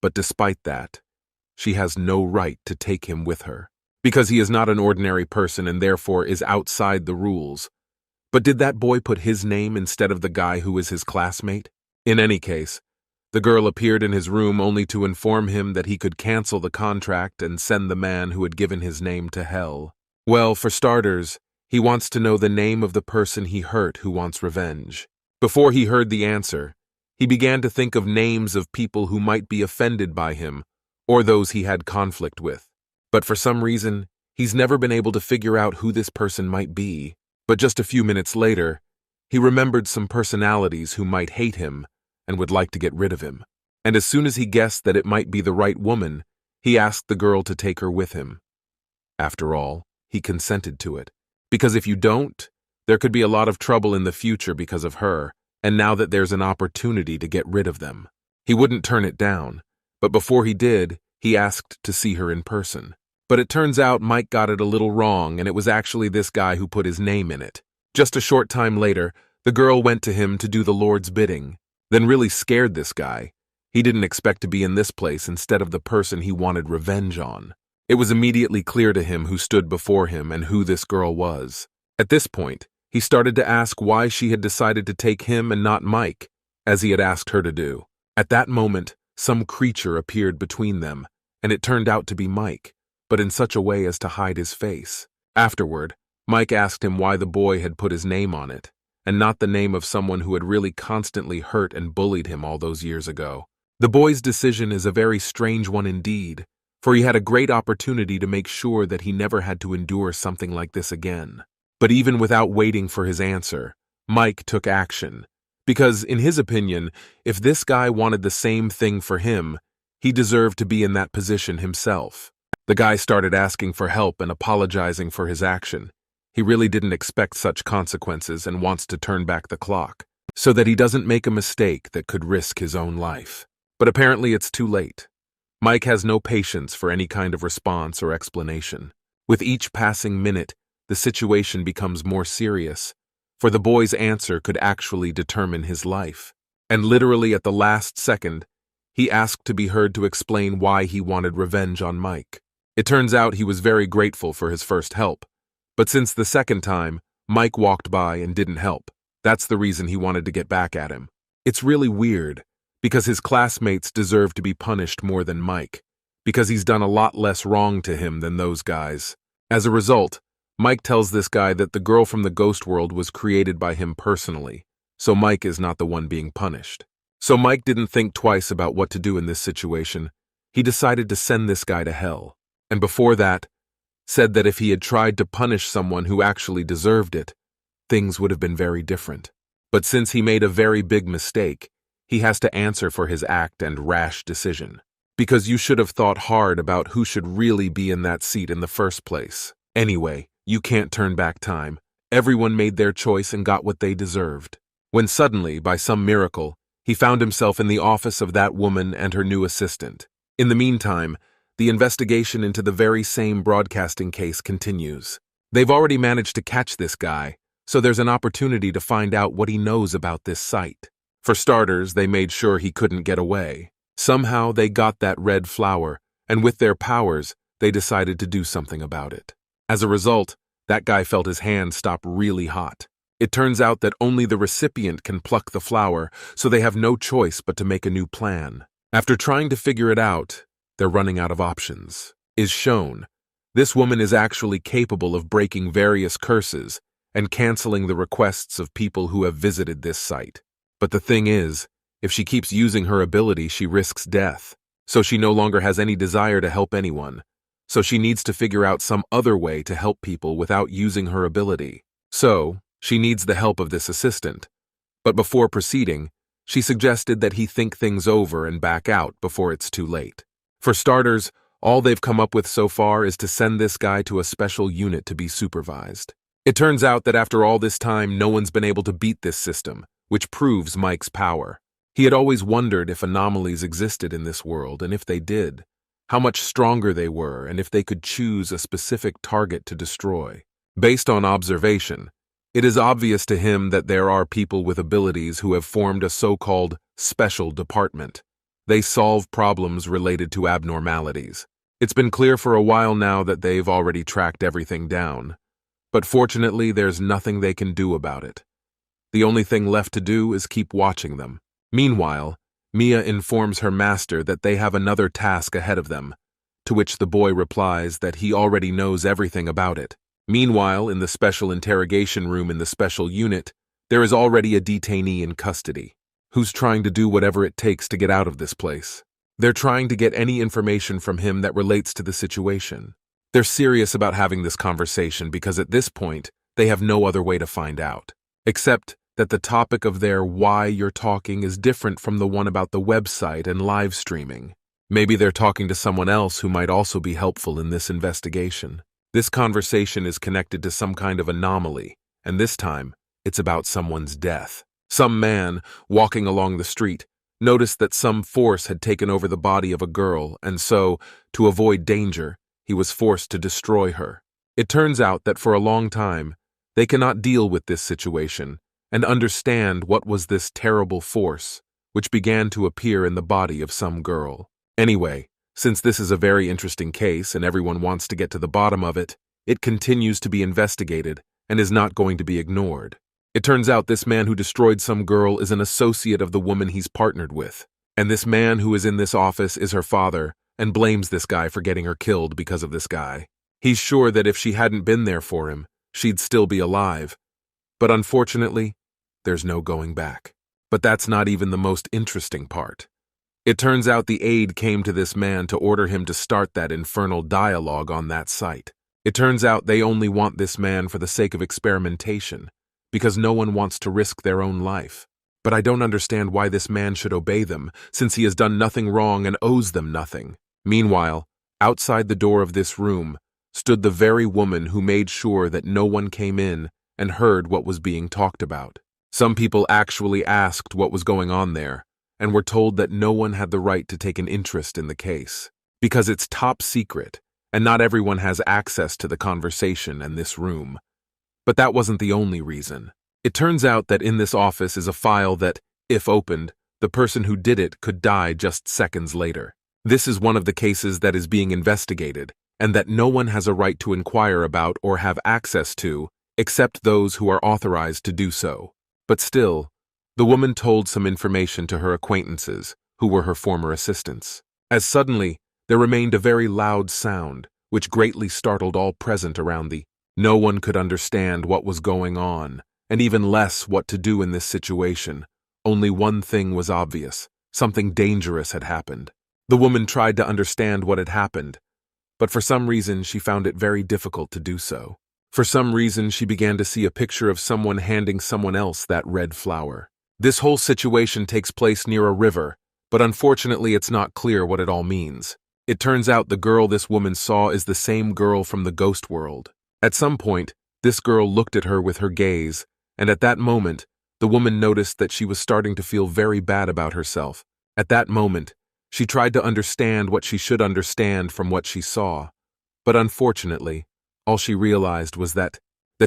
But despite that, she has no right to take him with her, because he is not an ordinary person and therefore is outside the rules. But did that boy put his name instead of the guy who is his classmate? In any case, the girl appeared in his room only to inform him that he could cancel the contract and send the man who had given his name to hell. Well, for starters, he wants to know the name of the person he hurt who wants revenge. Before he heard the answer, he began to think of names of people who might be offended by him or those he had conflict with. But for some reason, he's never been able to figure out who this person might be. But just a few minutes later, he remembered some personalities who might hate him and would like to get rid of him. And as soon as he guessed that it might be the right woman, he asked the girl to take her with him. After all, he consented to it, because if you don't, there could be a lot of trouble in the future because of her, and now that there's an opportunity to get rid of them. He wouldn't turn it down, but before he did, he asked to see her in person. But it turns out Mike got it a little wrong, and it was actually this guy who put his name in it. Just a short time later, the girl went to him to do the Lord's bidding, then really scared this guy. He didn't expect to be in this place instead of the person he wanted revenge on. It was immediately clear to him who stood before him and who this girl was. At this point, he started to ask why she had decided to take him and not Mike, as he had asked her to do. At that moment, some creature appeared between them, and it turned out to be Mike, but in such a way as to hide his face. Afterward, Mike asked him why the boy had put his name on it, and not the name of someone who had really constantly hurt and bullied him all those years ago. The boy's decision is a very strange one indeed, for he had a great opportunity to make sure that he never had to endure something like this again. But even without waiting for his answer, Mike took action. Because, in his opinion, if this guy wanted the same thing for him, he deserved to be in that position himself. The guy started asking for help and apologizing for his action. He really didn't expect such consequences and wants to turn back the clock, so that he doesn't make a mistake that could risk his own life. But apparently it's too late. Mike has no patience for any kind of response or explanation. With each passing minute, the situation becomes more serious, for the boy's answer could actually determine his life. And literally at the last second, he asked to be heard to explain why he wanted revenge on Mike. It turns out he was very grateful for his first help, but since the second time, Mike walked by and didn't help. That's the reason he wanted to get back at him. It's really weird, because his classmates deserve to be punished more than Mike, because he's done a lot less wrong to him than those guys. As a result, Mike tells this guy that the girl from the ghost world was created by him personally, so Mike is not the one being punished. So Mike didn't think twice about what to do in this situation. He decided to send this guy to hell. And before that, said that if he had tried to punish someone who actually deserved it, things would have been very different. But since he made a very big mistake, he has to answer for his act and rash decision. Because you should have thought hard about who should really be in that seat in the first place. Anyway, you can't turn back time. Everyone made their choice and got what they deserved. When suddenly, by some miracle, he found himself in the office of that woman and her new assistant. In the meantime, the investigation into the very same broadcasting case continues. They've already managed to catch this guy, so there's an opportunity to find out what he knows about this site. For starters, they made sure he couldn't get away. Somehow they got that red flower, and with their powers, they decided to do something about it. As a result, that guy felt his hand stop really hot. It turns out that only the recipient can pluck the flower, so they have no choice but to make a new plan. After trying to figure it out, they're running out of options. Is shown. This woman is actually capable of breaking various curses and canceling the requests of people who have visited this site. But the thing is, if she keeps using her ability, she risks death. So she no longer has any desire to help anyone. So she needs to figure out some other way to help people without using her ability. So, she needs the help of this assistant. But before proceeding, she suggested that he think things over and back out before it's too late. For starters, all they've come up with so far is to send this guy to a special unit to be supervised. It turns out that after all this time, no one's been able to beat this system, which proves Mike's power. He had always wondered if anomalies existed in this world, and if they did, how much stronger they were, and if they could choose a specific target to destroy. Based on observation, it is obvious to him that there are people with abilities who have formed a so-called special department. They solve problems related to abnormalities. It's been clear for a while now that they've already tracked everything down. But fortunately, there's nothing they can do about it. The only thing left to do is keep watching them. Meanwhile, Mia informs her master that they have another task ahead of them, to which the boy replies that he already knows everything about it. Meanwhile, in the special interrogation room in the special unit, there is already a detainee in custody, who's trying to do whatever it takes to get out of this place. They're trying to get any information from him that relates to the situation. They're serious about having this conversation because at this point, they have no other way to find out, except that the topic of their why you're talking is different from the one about the website and live streaming. Maybe they're talking to someone else who might also be helpful in this investigation. This conversation is connected to some kind of anomaly, and this time, it's about someone's death. Some man, walking along the street, noticed that some force had taken over the body of a girl, and so, to avoid danger, he was forced to destroy her. It turns out that for a long time, they cannot deal with this situation and understand what was this terrible force, which began to appear in the body of some girl. Anyway, since this is a very interesting case and everyone wants to get to the bottom of it, it continues to be investigated and is not going to be ignored. It turns out this man who destroyed some girl is an associate of the woman he's partnered with, and this man who is in this office is her father and blames this guy for getting her killed because of this guy. He's sure that if she hadn't been there for him, she'd still be alive. But unfortunately, there's no going back. But that's not even the most interesting part. It turns out the aide came to this man to order him to start that infernal dialogue on that site. It turns out they only want this man for the sake of experimentation, because no one wants to risk their own life. But I don't understand why this man should obey them, since he has done nothing wrong and owes them nothing. Meanwhile, outside the door of this room stood the very woman who made sure that no one came in and heard what was being talked about. Some people actually asked what was going on there, and were told that no one had the right to take an interest in the case, because it's top secret, and not everyone has access to the conversation and this room. But that wasn't the only reason. It turns out that in this office is a file that, if opened, the person who did it could die just seconds later. This is one of the cases that is being investigated, and that no one has a right to inquire about or have access to, except those who are authorized to do so. But still, the woman told some information to her acquaintances, who were her former assistants. As suddenly, there remained a very loud sound, which greatly startled all present around the. No one could understand what was going on, and even less what to do in this situation. Only one thing was obvious: something dangerous had happened. The woman tried to understand what had happened, but for some reason she found it very difficult to do so. For some reason she began to see a picture of someone handing someone else that red flower. This whole situation takes place near a river, but unfortunately it's not clear what it all means. It turns out the girl this woman saw is the same girl from the ghost world. At some point, this girl looked at her with her gaze, and at that moment, the woman noticed that she was starting to feel very bad about herself. At that moment, she tried to understand what she should understand from what she saw, but unfortunately, all she realized was that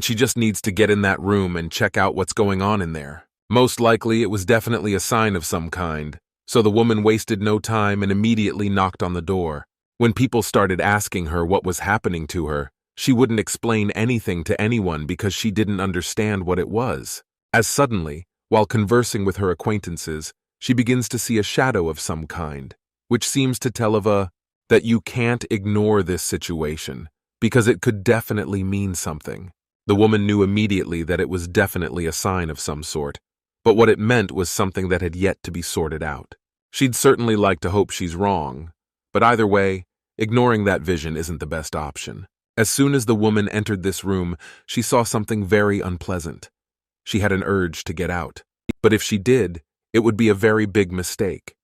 she just needs to get in that room and check out what's going on in there. Most likely it was definitely a sign of some kind, so the woman wasted no time and immediately knocked on the door. When people started asking her what was happening to her, she wouldn't explain anything to anyone because she didn't understand what it was. As suddenly, while conversing with her acquaintances, she begins to see a shadow of some kind, which seems to tell of that you can't ignore this situation, because it could definitely mean something. The woman knew immediately that it was definitely a sign of some sort, but what it meant was something that had yet to be sorted out. She'd certainly like to hope she's wrong, but either way, ignoring that vision isn't the best option. As soon as the woman entered this room, she saw something very unpleasant. She had an urge to get out, but if she did, it would be a very big mistake.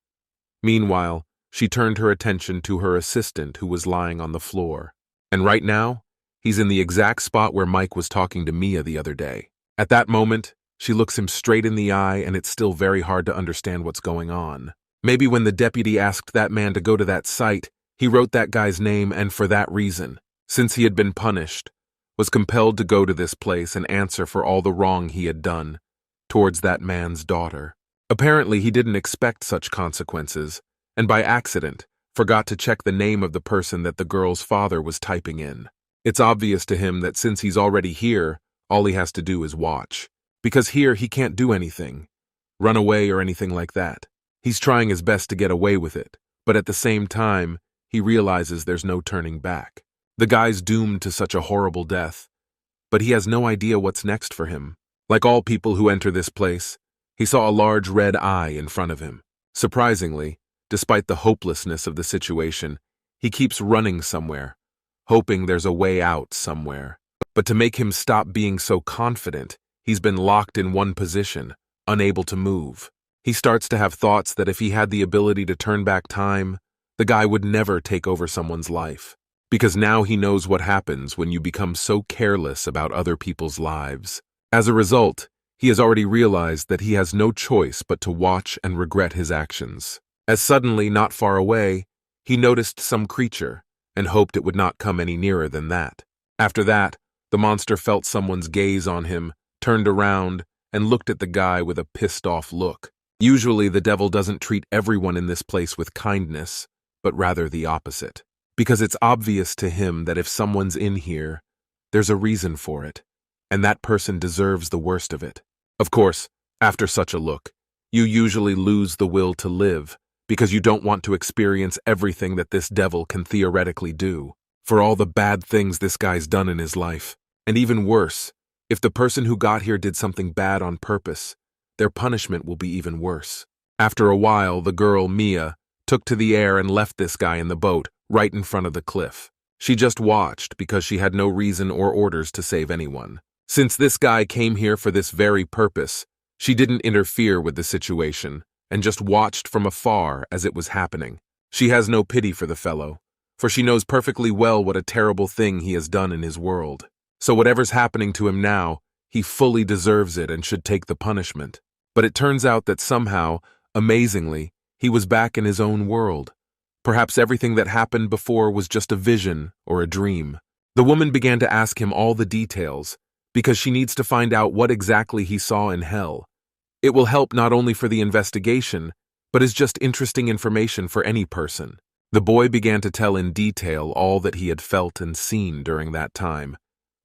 Meanwhile, she turned her attention to her assistant who was lying on the floor. And right now, he's in the exact spot where Mike was talking to Mia the other day. At that moment, she looks him straight in the eye, and it's still very hard to understand what's going on. Maybe when the deputy asked that man to go to that site, he wrote that guy's name, and for that reason, since he had been punished, was compelled to go to this place and answer for all the wrong he had done towards that man's daughter. Apparently, he didn't expect such consequences, and by accident, forgot to check the name of the person that the girl's father was typing in. It's obvious to him that since he's already here, all he has to do is watch. Because here he can't do anything, run away or anything like that. He's trying his best to get away with it, but at the same time, he realizes there's no turning back. The guy's doomed to such a horrible death, but he has no idea what's next for him. Like all people who enter this place, he saw a large red eye in front of him. Surprisingly, despite the hopelessness of the situation, he keeps running somewhere, hoping there's a way out somewhere. But to make him stop being so confident, he's been locked in one position, unable to move. He starts to have thoughts that if he had the ability to turn back time, the guy would never take over someone's life. Because now he knows what happens when you become so careless about other people's lives. As a result, he has already realized that he has no choice but to watch and regret his actions. As suddenly, not far away, he noticed some creature and hoped it would not come any nearer than that. After that, the monster felt someone's gaze on him, turned around, and looked at the guy with a pissed-off look. Usually, the devil doesn't treat everyone in this place with kindness, but rather the opposite. Because it's obvious to him that if someone's in here, there's a reason for it, and that person deserves the worst of it. Of course, after such a look, you usually lose the will to live, because you don't want to experience everything that this devil can theoretically do, for all the bad things this guy's done in his life. And even worse, if the person who got here did something bad on purpose, their punishment will be even worse. After a while, the girl, Mia, took to the air and left this guy in the boat, right in front of the cliff. She just watched because she had no reason or orders to save anyone. Since this guy came here for this very purpose, she didn't interfere with the situation and just watched from afar as it was happening. She has no pity for the fellow, for she knows perfectly well what a terrible thing he has done in his world. So whatever's happening to him now, he fully deserves it and should take the punishment. But it turns out that somehow, amazingly, he was back in his own world. Perhaps everything that happened before was just a vision or a dream. The woman began to ask him all the details, because she needs to find out what exactly he saw in hell. It will help not only for the investigation, but is just interesting information for any person. The boy began to tell in detail all that he had felt and seen during that time,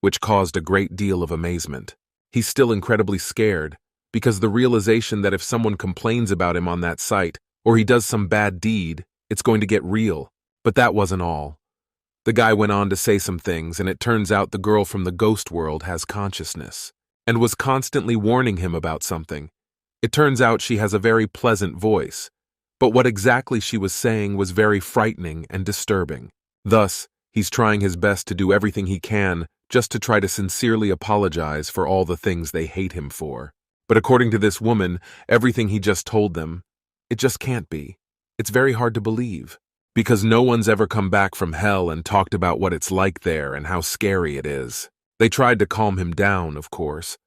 which caused a great deal of amazement. He's still incredibly scared, because the realization that if someone complains about him on that site, or he does some bad deed, it's going to get real. But that wasn't all. The guy went on to say some things, and it turns out the girl from the ghost world has consciousness, and was constantly warning him about something. It turns out she has a very pleasant voice, but what exactly she was saying was very frightening and disturbing. Thus, he's trying his best to do everything he can just to try to sincerely apologize for all the things they hate him for. But according to this woman, everything he just told them, it just can't be. It's very hard to believe, because no one's ever come back from hell and talked about what it's like there and how scary it is. They tried to calm him down, of course,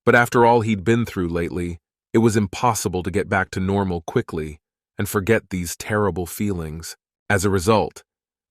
but after all he'd been through lately, it was impossible to get back to normal quickly and forget these terrible feelings. As a result,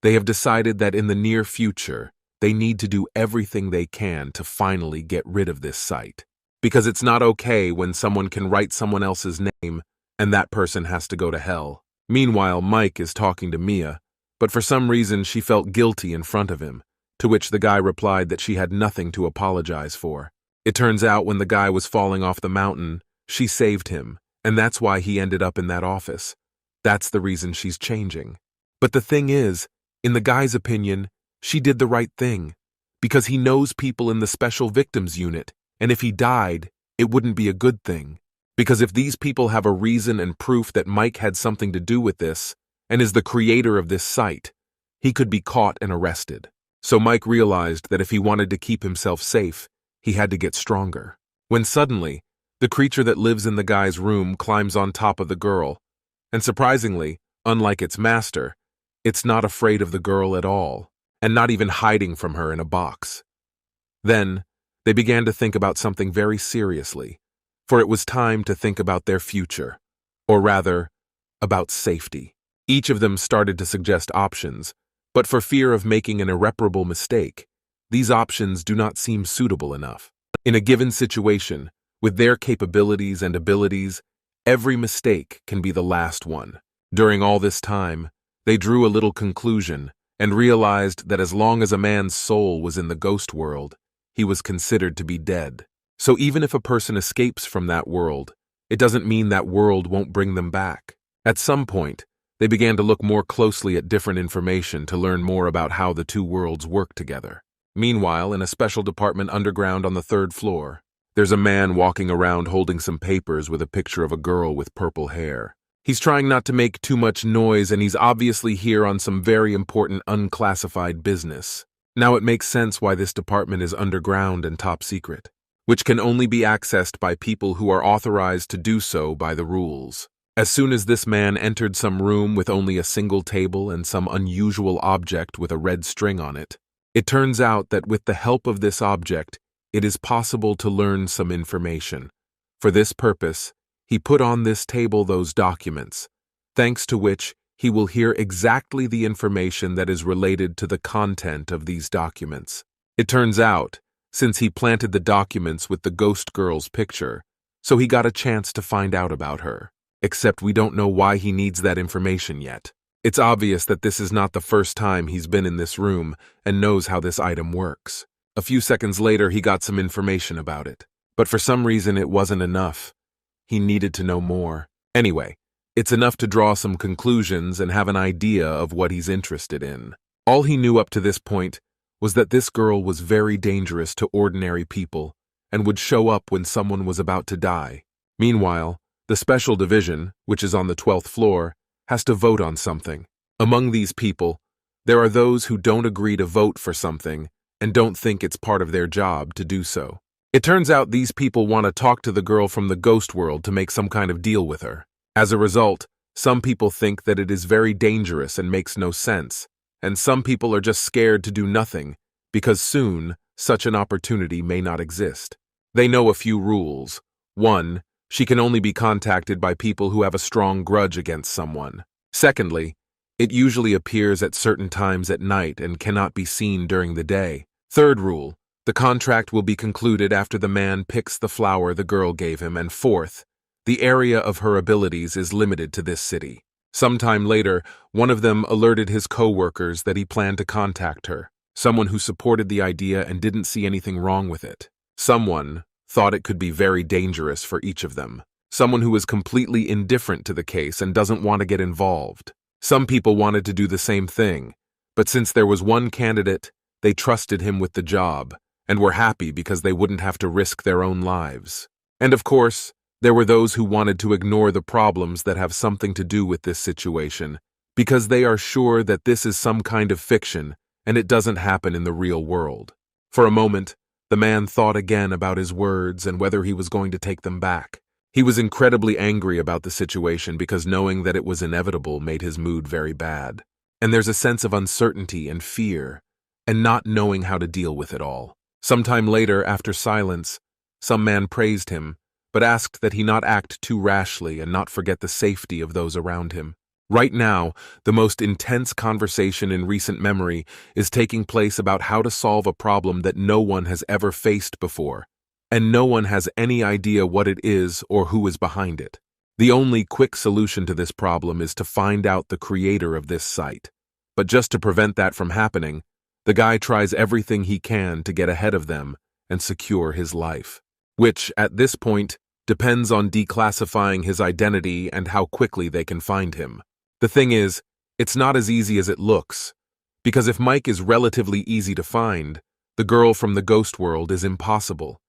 they have decided that in the near future, they need to do everything they can to finally get rid of this site. Because it's not okay when someone can write someone else's name and that person has to go to hell. Meanwhile, Mike is talking to Mia, but for some reason she felt guilty in front of him, to which the guy replied that she had nothing to apologize for. It turns out when the guy was falling off the mountain, she saved him, and that's why he ended up in that office. That's the reason she's changing. But the thing is, in the guy's opinion, she did the right thing, because he knows people in the Special Victims Unit, and if he died, it wouldn't be a good thing. Because if these people have a reason and proof that Mike had something to do with this, and is the creator of this site, he could be caught and arrested. So Mike realized that if he wanted to keep himself safe, he had to get stronger. When suddenly, the creature that lives in the guy's room climbs on top of the girl, and surprisingly, unlike its master, it's not afraid of the girl at all, and not even hiding from her in a box. Then, they began to think about something very seriously, for it was time to think about their future, or rather, about safety. Each of them started to suggest options, but for fear of making an irreparable mistake, these options do not seem suitable enough. In a given situation, with their capabilities and abilities, every mistake can be the last one. During all this time, they drew a little conclusion and realized that as long as a man's soul was in the ghost world, he was considered to be dead. So even if a person escapes from that world, it doesn't mean that world won't bring them back. At some point, they began to look more closely at different information to learn more about how the two worlds work together. Meanwhile, in a special department underground on the 3rd floor, there's a man walking around holding some papers with a picture of a girl with purple hair. He's trying not to make too much noise, and he's obviously here on some very important unclassified business. Now it makes sense why this department is underground and top secret, which can only be accessed by people who are authorized to do so by the rules. As soon as this man entered some room with only a single table and some unusual object with a red string on it, it turns out that with the help of this object, it is possible to learn some information. For this purpose, he put on this table those documents, thanks to which he will hear exactly the information that is related to the content of these documents. It turns out, since he planted the documents with the ghost girl's picture, so he got a chance to find out about her. Except we don't know why he needs that information yet. It's obvious that this is not the first time he's been in this room and knows how this item works. A few seconds later, he got some information about it. But for some reason, it wasn't enough. He needed to know more. Anyway, it's enough to draw some conclusions and have an idea of what he's interested in. All he knew up to this point was that this girl was very dangerous to ordinary people and would show up when someone was about to die. Meanwhile, the special division, which is on the 12th floor, has to vote on something. Among these people, there are those who don't agree to vote for something and don't think it's part of their job to do so. It turns out these people want to talk to the girl from the ghost world to make some kind of deal with her. As a result, some people think that it is very dangerous and makes no sense, and some people are just scared to do nothing because soon such an opportunity may not exist. They know a few rules. 1. She can only be contacted by people who have a strong grudge against someone. Secondly, it usually appears at certain times at night and cannot be seen during the day. Third rule, the contract will be concluded after the man picks the flower the girl gave him. And fourth, the area of her abilities is limited to this city. Sometime later, one of them alerted his co-workers that he planned to contact her, someone who supported the idea and didn't see anything wrong with it. Someone thought it could be very dangerous for each of them. Someone who is completely indifferent to the case and doesn't want to get involved. Some people wanted to do the same thing, but since there was one candidate, they trusted him with the job and were happy because they wouldn't have to risk their own lives. And of course, there were those who wanted to ignore the problems that have something to do with this situation because they are sure that this is some kind of fiction and it doesn't happen in the real world. For a moment, the man thought again about his words and whether he was going to take them back. He was incredibly angry about the situation because knowing that it was inevitable made his mood very bad. And there's a sense of uncertainty and fear, and not knowing how to deal with it all. Sometime later, after silence, some man praised him, but asked that he not act too rashly and not forget the safety of those around him. Right now, the most intense conversation in recent memory is taking place about how to solve a problem that no one has ever faced before, and no one has any idea what it is or who is behind it. The only quick solution to this problem is to find out the creator of this site. But just to prevent that from happening, the guy tries everything he can to get ahead of them and secure his life, which, at this point, depends on declassifying his identity and how quickly they can find him. The thing is, it's not as easy as it looks, because if Mike is relatively easy to find, the girl from the ghost world is impossible,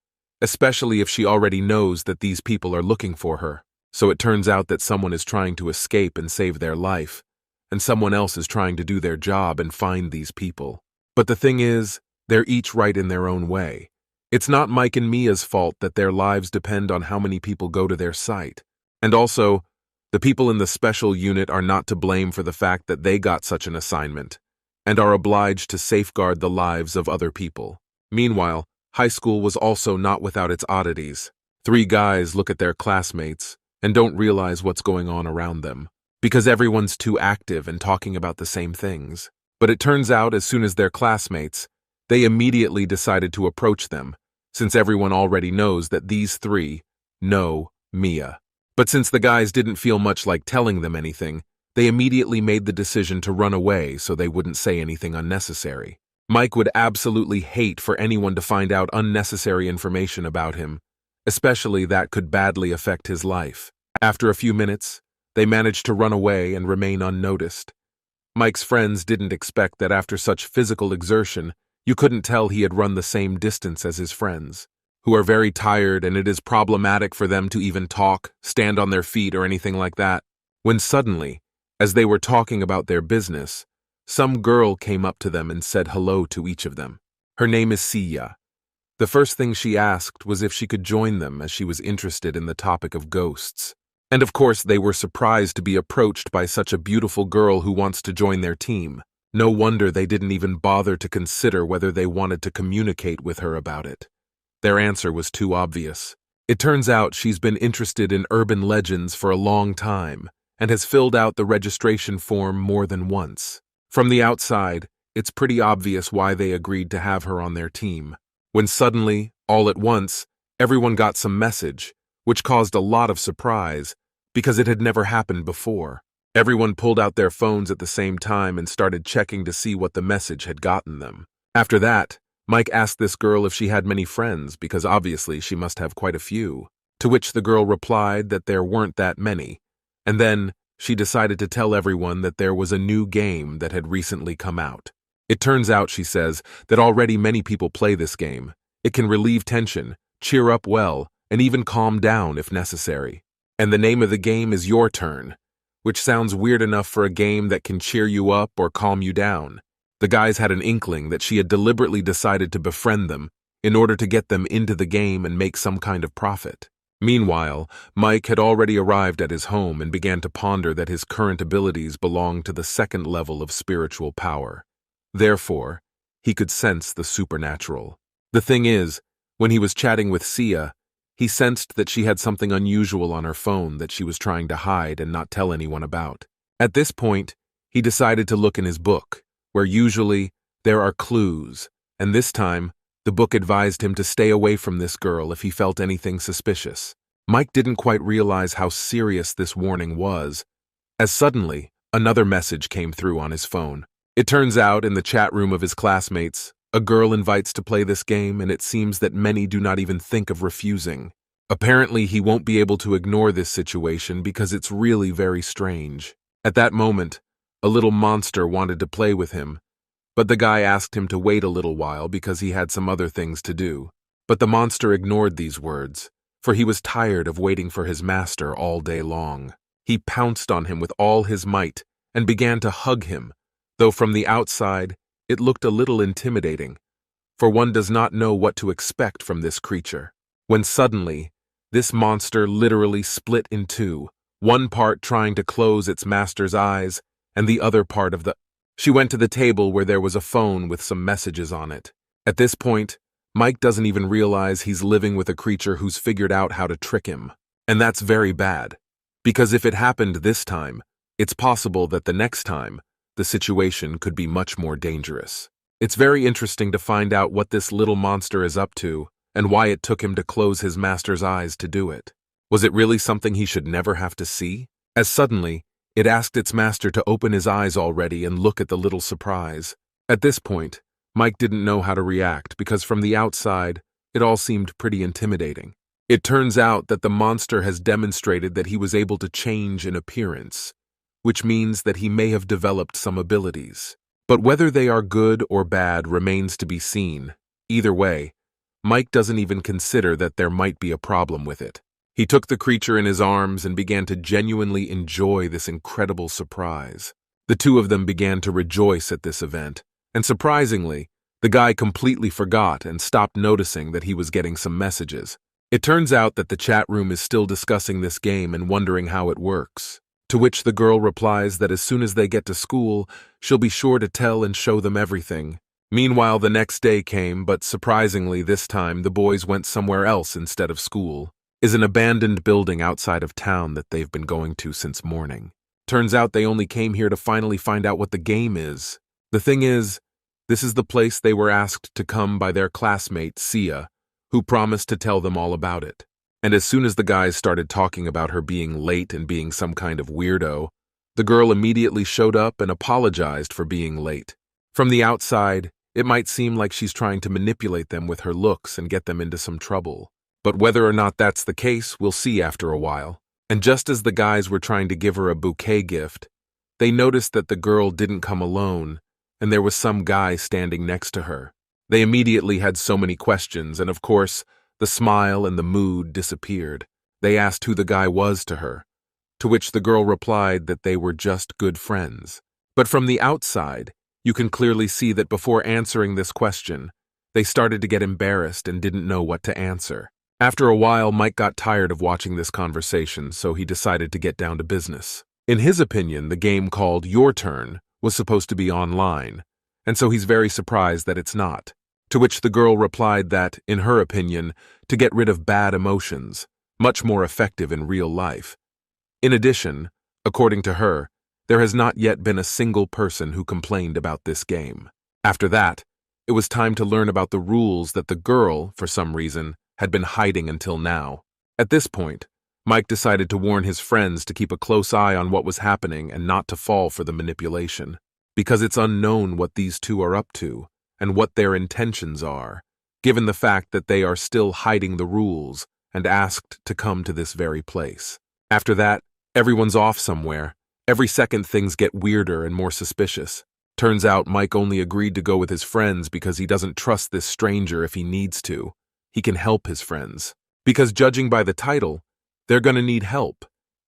especially if she already knows that these people are looking for her. So it turns out that someone is trying to escape and save their life, and someone else is trying to do their job and find these people. But the thing is, they're each right in their own way. It's not Mike and Mia's fault that their lives depend on how many people go to their site. And also, the people in the special unit are not to blame for the fact that they got such an assignment, and are obliged to safeguard the lives of other people. Meanwhile, high school was also not without its oddities. 3 guys look at their classmates and don't realize what's going on around them, because everyone's too active and talking about the same things. But it turns out as soon as they're classmates, they immediately decided to approach them, since everyone already knows that these 3 know Mia. But since the guys didn't feel much like telling them anything, they immediately made the decision to run away so they wouldn't say anything unnecessary. Mike would absolutely hate for anyone to find out unnecessary information about him, especially that could badly affect his life. After a few minutes, they managed to run away and remain unnoticed. Mike's friends didn't expect that after such physical exertion, you couldn't tell he had run the same distance as his friends, who are very tired and it is problematic for them to even talk, stand on their feet, or anything like that. When suddenly, as they were talking about their business, some girl came up to them and said hello to each of them. Her name is Sia. The first thing she asked was if she could join them as she was interested in the topic of ghosts. And of course they were surprised to be approached by such a beautiful girl who wants to join their team. No wonder they didn't even bother to consider whether they wanted to communicate with her about it. Their answer was too obvious. It turns out she's been interested in urban legends for a long time and has filled out the registration form more than once. From the outside, it's pretty obvious why they agreed to have her on their team. When suddenly, all at once, everyone got some message, which caused a lot of surprise because it had never happened before. Everyone pulled out their phones at the same time and started checking to see what the message had gotten them. After that, Mike asked this girl if she had many friends because obviously she must have quite a few, to which the girl replied that there weren't that many, and then she decided to tell everyone that there was a new game that had recently come out. It turns out, she says, that already many people play this game. It can relieve tension, cheer up well, and even calm down if necessary. And the name of the game is Your Turn, which sounds weird enough for a game that can cheer you up or calm you down. The guys had an inkling that she had deliberately decided to befriend them in order to get them into the game and make some kind of profit. Meanwhile, Mike had already arrived at his home and began to ponder that his current abilities belonged to the second level of spiritual power. Therefore, he could sense the supernatural. The thing is, when he was chatting with Sia, he sensed that she had something unusual on her phone that she was trying to hide and not tell anyone about. At this point, he decided to look in his book, where usually there are clues, and this time, the book advised him to stay away from this girl if he felt anything suspicious. Mike didn't quite realize how serious this warning was, as suddenly, another message came through on his phone. It turns out, in the chat room of his classmates, a girl invites to play this game, and it seems that many do not even think of refusing. Apparently, he won't be able to ignore this situation because it's really very strange. At that moment, a little monster wanted to play with him, but the guy asked him to wait a little while because he had some other things to do. But the monster ignored these words, for he was tired of waiting for his master all day long. He pounced on him with all his might and began to hug him, though from the outside, it looked a little intimidating, for one does not know what to expect from this creature. When suddenly, this monster literally split in two, one part trying to close its master's eyes, and the other part of the... She went to the table where there was a phone with some messages on it. At this point, Mike doesn't even realize he's living with a creature who's figured out how to trick him. And that's very bad, because if it happened this time, it's possible that the next time, the situation could be much more dangerous. It's very interesting to find out what this little monster is up to and why it took him to close his master's eyes to do it. Was it really something he should never have to see? As suddenly, it asked its master to open his eyes already and look at the little surprise. At this point, Mike didn't know how to react because from the outside, it all seemed pretty intimidating. It turns out that the monster has demonstrated that he was able to change in appearance, which means that he may have developed some abilities. But whether they are good or bad remains to be seen. Either way, Mike doesn't even consider that there might be a problem with it. He took the creature in his arms and began to genuinely enjoy this incredible surprise. The two of them began to rejoice at this event, and surprisingly, the guy completely forgot and stopped noticing that he was getting some messages. It turns out that the chat room is still discussing this game and wondering how it works. To which the girl replies that as soon as they get to school, she'll be sure to tell and show them everything. Meanwhile, the next day came, but surprisingly this time the boys went somewhere else instead of school. Is an abandoned building outside of town that they've been going to since morning. Turns out they only came here to finally find out what the game is. The thing is, this is the place they were asked to come by their classmate, Sia, who promised to tell them all about it. And as soon as the guys started talking about her being late and being some kind of weirdo, the girl immediately showed up and apologized for being late. From the outside, it might seem like she's trying to manipulate them with her looks and get them into some trouble. But whether or not that's the case, we'll see after a while. And just as the guys were trying to give her a bouquet gift, they noticed that the girl didn't come alone, and there was some guy standing next to her. They immediately had so many questions, and of course, the smile and the mood disappeared. They asked who the guy was to her, to which the girl replied that they were just good friends. But from the outside, you can clearly see that before answering this question, they started to get embarrassed and didn't know what to answer. After a while, Mike got tired of watching this conversation, so he decided to get down to business. In his opinion, the game called Your Turn was supposed to be online, and so he's very surprised that it's not. To which the girl replied that, in her opinion, to get rid of bad emotions, much more effective in real life. In addition, according to her, there has not yet been a single person who complained about this game. After that, it was time to learn about the rules that the girl, for some reason, had been hiding until now. At this point, Mike decided to warn his friends to keep a close eye on what was happening and not to fall for the manipulation, because it's unknown what these two are up to and what their intentions are, given the fact that they are still hiding the rules and asked to come to this very place. After that, everyone's off somewhere. Every second things get weirder and more suspicious. Turns out Mike only agreed to go with his friends because he doesn't trust this stranger if he needs to. He can help his friends. because judging by the title, they're gonna need help.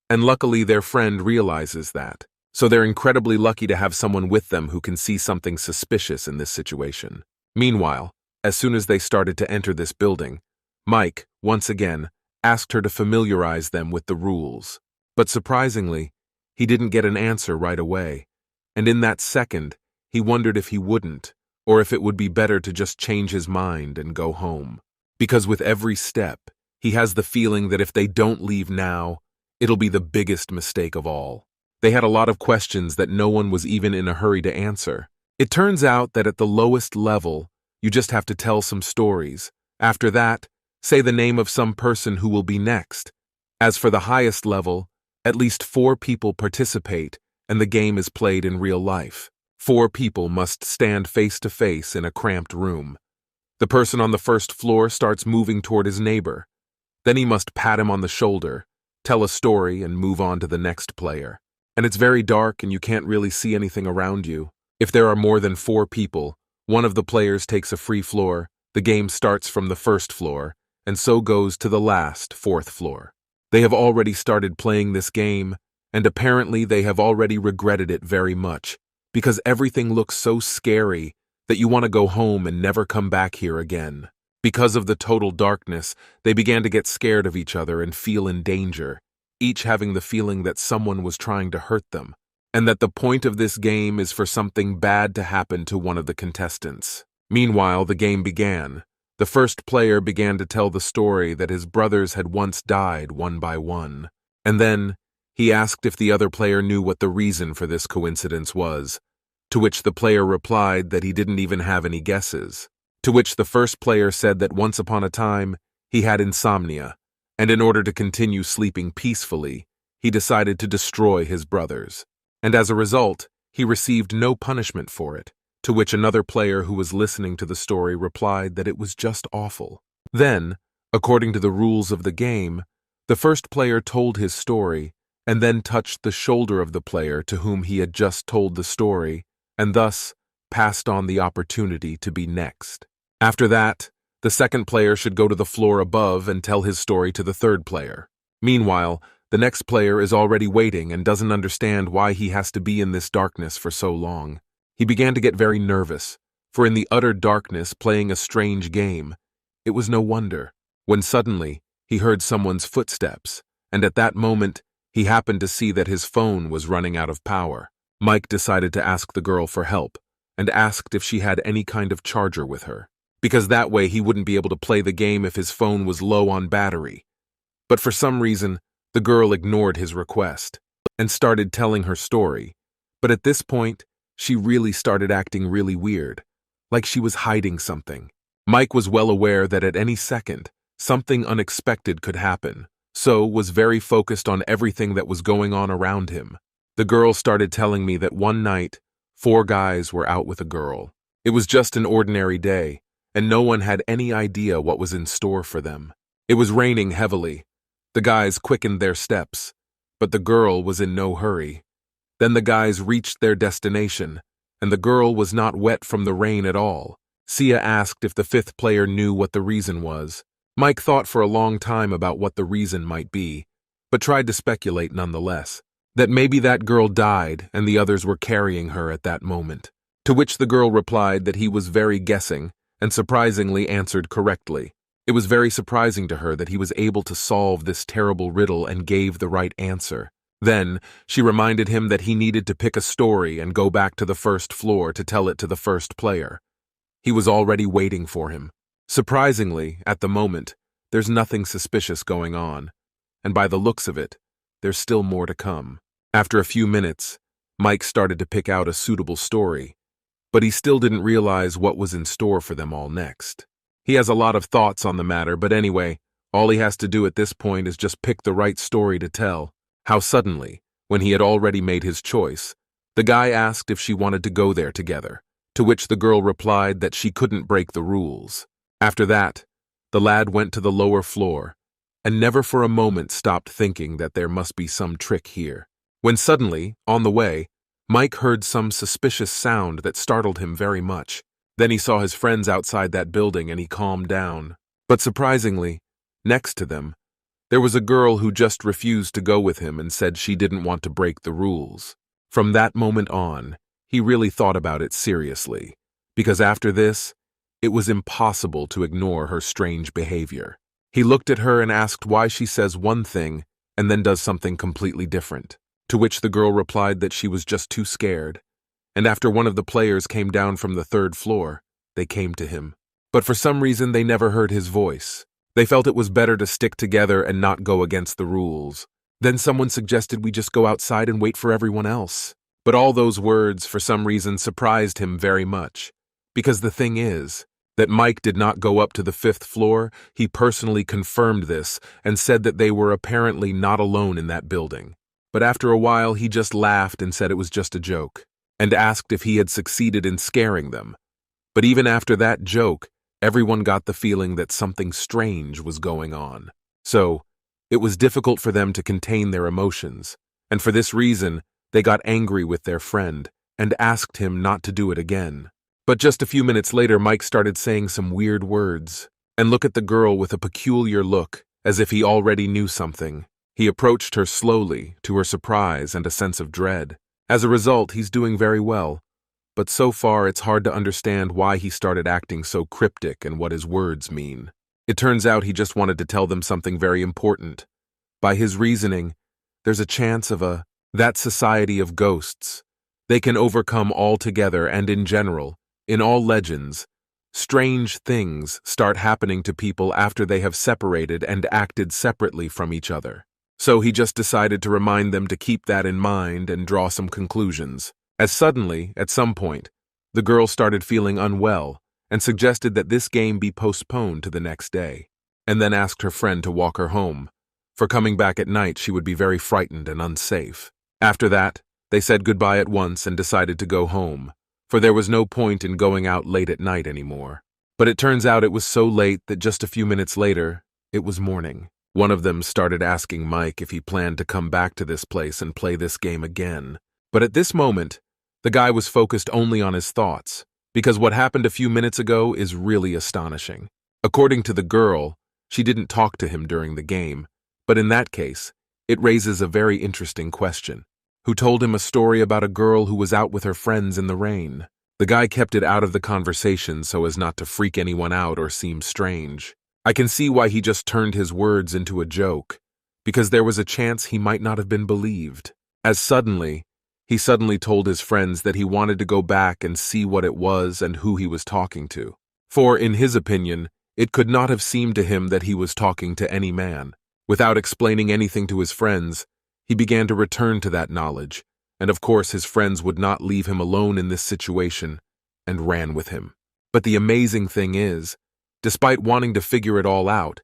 And luckily their friend realizes that. So they're incredibly lucky to have someone with them who can see something suspicious in this situation. Meanwhile, as soon as they started to enter this building, Mike, once again, asked her to familiarize them with the rules. But surprisingly, he didn't get an answer right away. And in that second, he wondered if he wouldn't, or if it would be better to just change his mind and go home. Because with every step, he has the feeling that if they don't leave now, it'll be the biggest mistake of all. They had a lot of questions that no one was even in a hurry to answer. It turns out that at the lowest level, you just have to tell some stories. After that, say the name of some person who will be next. As for the highest level, at least 4 people participate, and the game is played in real life. 4 people must stand face to face in a cramped room. The person on the first floor starts moving toward his neighbor. Then he must pat him on the shoulder, tell a story, and move on to the next player. And it's very dark and you can't really see anything around you. If there are more than 4 people, one of the players takes a free floor, the game starts from the first floor, and so goes to the last, 4th floor. They have already started playing this game, and apparently they have already regretted it very much, because everything looks so scary that you want to go home and never come back here again. Because of the total darkness, they began to get scared of each other and feel in danger, each having the feeling that someone was trying to hurt them, and that the point of this game is for something bad to happen to one of the contestants. Meanwhile, the game began. The first player began to tell the story that his brothers had once died one by one, and then he asked if the other player knew what the reason for this coincidence was, to which the player replied that he didn't even have any guesses, to which the first player said that once upon a time he had insomnia, and in order to continue sleeping peacefully, he decided to destroy his brothers, and as a result, he received no punishment for it, to which another player who was listening to the story replied that it was just awful. Then, according to the rules of the game, the first player told his story and then touched the shoulder of the player to whom he had just told the story, and thus passed on the opportunity to be next. After that, the second player should go to the floor above and tell his story to the third player. Meanwhile, the next player is already waiting and doesn't understand why he has to be in this darkness for so long. He began to get very nervous, for in the utter darkness playing a strange game, it was no wonder, when suddenly he heard someone's footsteps, and at that moment he happened to see that his phone was running out of power. Mike decided to ask the girl for help, and asked if she had any kind of charger with her, because that way he wouldn't be able to play the game if his phone was low on battery. But for some reason, the girl ignored his request, and started telling her story, but at this point, she really started acting really weird, like she was hiding something. Mike was well aware that at any second, something unexpected could happen, so was very focused on everything that was going on around him. The girl started telling me that one night, 4 guys were out with a girl. It was just an ordinary day, and no one had any idea what was in store for them. It was raining heavily. The guys quickened their steps, but the girl was in no hurry. Then the guys reached their destination, and the girl was not wet from the rain at all. Sia asked if the 5th player knew what the reason was. Mike thought for a long time about what the reason might be, but tried to speculate nonetheless, that maybe that girl died and the others were carrying her at that moment. To which the girl replied that he was very guessing, and surprisingly answered correctly. It was very surprising to her that he was able to solve this terrible riddle and gave the right answer. Then, she reminded him that he needed to pick a story and go back to the first floor to tell it to the first player. He was already waiting for him. Surprisingly, at the moment, there's nothing suspicious going on, and by the looks of it, there's still more to come. After a few minutes, Mike started to pick out a suitable story, but he still didn't realize what was in store for them all next. He has a lot of thoughts on the matter, but anyway, all he has to do at this point is just pick the right story to tell. How suddenly, when he had already made his choice, the guy asked if she wanted to go there together, to which the girl replied that she couldn't break the rules. After that, the lad went to the lower floor, and never for a moment stopped thinking that there must be some trick here. When suddenly, on the way, Mike heard some suspicious sound that startled him very much. Then he saw his friends outside that building and he calmed down. But surprisingly, Next to them, there was a girl who just refused to go with him and said she didn't want to break the rules. From that moment on, he really thought about it seriously, because after this, it was impossible to ignore her strange behavior. He looked at her and asked why she says one thing and then does something completely different, to which the girl replied that she was just too scared. And after one of the players came down from the third floor, they came to him. But for some reason, they never heard his voice. They felt it was better to stick together and not go against the rules. Then someone suggested we just go outside and wait for everyone else. But all those words, for some reason, surprised him very much. Because the thing is, that Mike did not go up to the fifth floor. He personally confirmed this and said that they were apparently not alone in that building. But after a while, he just laughed and said it was just a joke, and asked if he had succeeded in scaring them. But even after that joke, everyone got the feeling that something strange was going on. So, it was difficult for them to contain their emotions, and for this reason, they got angry with their friend and asked him not to do it again. But just a few minutes later, Mike started saying some weird words and looked at the girl with a peculiar look, as if he already knew something. He approached her slowly, to her surprise and a sense of dread. As a result, he's doing very well, but so far it's hard to understand why he started acting so cryptic and what his words mean. It turns out he just wanted to tell them something very important. By his reasoning, there's a chance of that society of ghosts. They can overcome all together, and in general, in all legends, strange things start happening to people after they have separated and acted separately from each other. So he just decided to remind them to keep that in mind and draw some conclusions. As suddenly, at some point, the girl started feeling unwell and suggested that this game be postponed to the next day, and then asked her friend to walk her home. For coming back at night, she would be very frightened and unsafe. After that, they said goodbye at once and decided to go home, for there was no point in going out late at night anymore. But it turns out it was so late that just a few minutes later, it was morning. One of them started asking Mike if he planned to come back to this place and play this game again. But at this moment, the guy was focused only on his thoughts, because what happened a few minutes ago is really astonishing. According to the girl, she didn't talk to him during the game, but in that case, it raises a very interesting question. Who told him a story about a girl who was out with her friends in the rain? The guy kept it out of the conversation so as not to freak anyone out or seem strange. I can see why he just turned his words into a joke, because there was a chance he might not have been believed. He suddenly told his friends that he wanted to go back and see what it was and who he was talking to. For, in his opinion, it could not have seemed to him that he was talking to any man. Without explaining anything to his friends, he began to return to that knowledge, and of course his friends would not leave him alone in this situation, and ran with him. But the amazing thing is, despite wanting to figure it all out,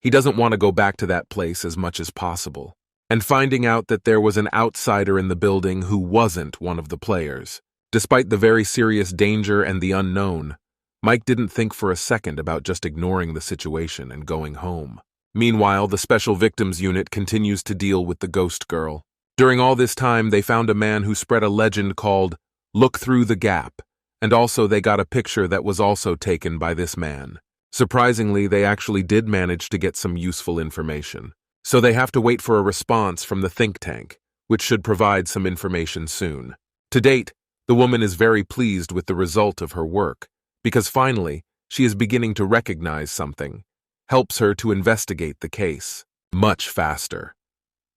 he doesn't want to go back to that place as much as possible. And finding out that there was an outsider in the building who wasn't one of the players. Despite the very serious danger and the unknown, Mike didn't think for a second about just ignoring the situation and going home. Meanwhile, the Special Victims Unit continues to deal with the ghost girl. During all this time, they found a man who spread a legend called "Look Through the Gap," and also they got a picture that was also taken by this man. Surprisingly, they actually did manage to get some useful information. So they have to wait for a response from the think tank, which should provide some information soon. To date, the woman is very pleased with the result of her work, because finally, she is beginning to recognize something. Helps her to investigate the case much faster.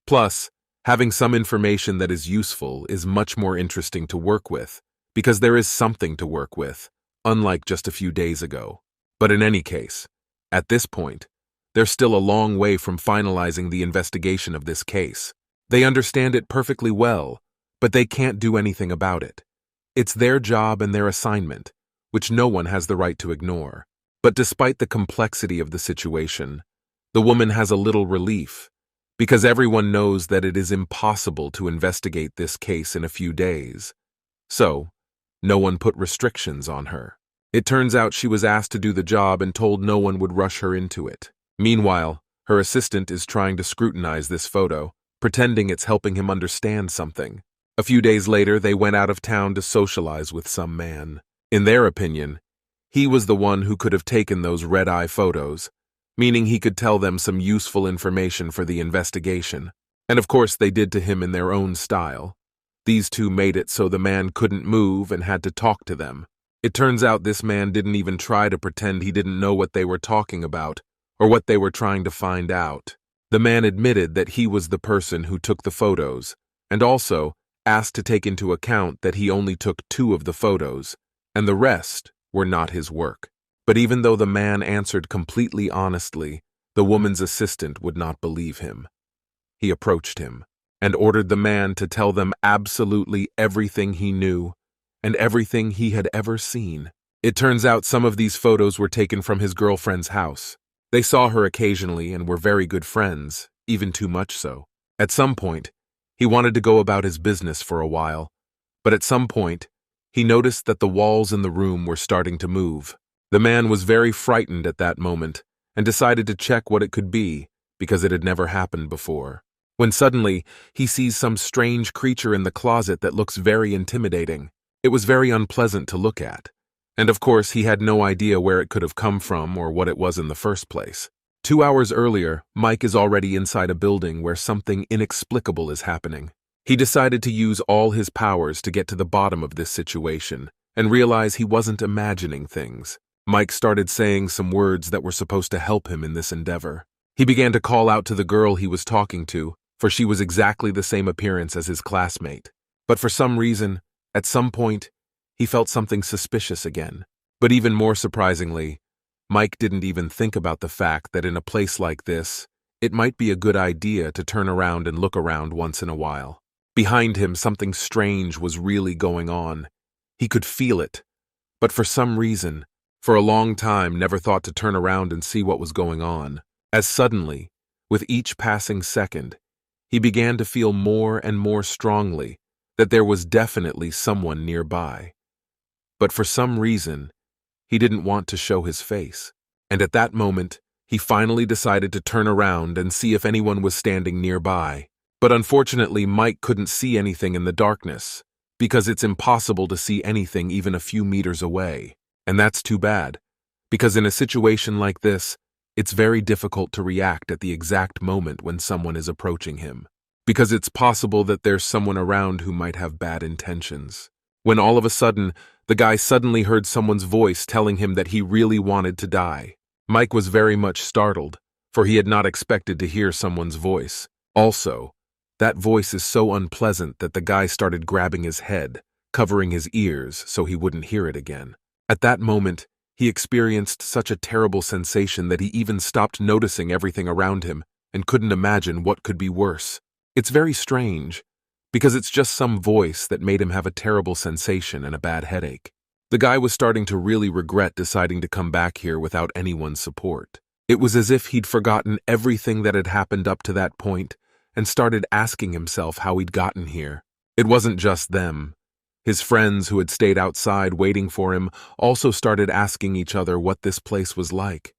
Plus, having some information that is useful is much more interesting to work with, because there is something to work with, unlike just a few days ago. But in any case, at this point, they're still a long way from finalizing the investigation of this case. They understand it perfectly well, but they can't do anything about it. It's their job and their assignment, which no one has the right to ignore. But despite the complexity of the situation, the woman has a little relief, because everyone knows that it is impossible to investigate this case in a few days. So, no one put restrictions on her. It turns out she was asked to do the job and told no one would rush her into it. Meanwhile, her assistant is trying to scrutinize this photo, pretending it's helping him understand something. A few days later, they went out of town to socialize with some man. In their opinion, he was the one who could have taken those red-eye photos, meaning he could tell them some useful information for the investigation. And of course they did to him in their own style. These two made it so the man couldn't move and had to talk to them. It turns out this man didn't even try to pretend he didn't know what they were talking about or what they were trying to find out. The man admitted that he was the person who took the photos, and also asked to take into account that he only took 2 of the photos, and the rest were not his work. But even though the man answered completely honestly, the woman's assistant would not believe him. He approached him and ordered the man to tell them absolutely everything he knew and everything he had ever seen. It turns out some of these photos were taken from his girlfriend's house. They saw her occasionally and were very good friends, even too much so. At some point, he wanted to go about his business for a while, but at some point, he noticed that the walls in the room were starting to move. The man was very frightened at that moment and decided to check what it could be because it had never happened before. When suddenly, he sees some strange creature in the closet that looks very intimidating. It was very unpleasant to look at. And of course, he had no idea where it could have come from or what it was in the first place. 2 hours earlier, Mike is already inside a building where something inexplicable is happening. He decided to use all his powers to get to the bottom of this situation and realize he wasn't imagining things. Mike started saying some words that were supposed to help him in this endeavor. He began to call out to the girl he was talking to, for she was exactly the same appearance as his classmate. But for some reason, at some point, he felt something suspicious again. But even more surprisingly, Mike didn't even think about the fact that in a place like this, it might be a good idea to turn around and look around once in a while. Behind him, something strange was really going on. He could feel it, but for some reason, for a long time, never thought to turn around and see what was going on. As suddenly, with each passing second, he began to feel more and more strongly that there was definitely someone nearby. But for some reason, he didn't want to show his face. And at that moment, he finally decided to turn around and see if anyone was standing nearby. But unfortunately, Mike couldn't see anything in the darkness, because it's impossible to see anything even a few meters away. And that's too bad, because in a situation like this, it's very difficult to react at the exact moment when someone is approaching him, because it's possible that there's someone around who might have bad intentions. When all of a sudden, the guy suddenly heard someone's voice telling him that he really wanted to die. Mike was very much startled, for he had not expected to hear someone's voice. Also, that voice is so unpleasant that the guy started grabbing his head, covering his ears so he wouldn't hear it again. At that moment, he experienced such a terrible sensation that he even stopped noticing everything around him and couldn't imagine what could be worse. It's very strange, because it's just some voice that made him have a terrible sensation and a bad headache. The guy was starting to really regret deciding to come back here without anyone's support. It was as if he'd forgotten everything that had happened up to that point and started asking himself how he'd gotten here. It wasn't just them. His friends who had stayed outside waiting for him also started asking each other what this place was like,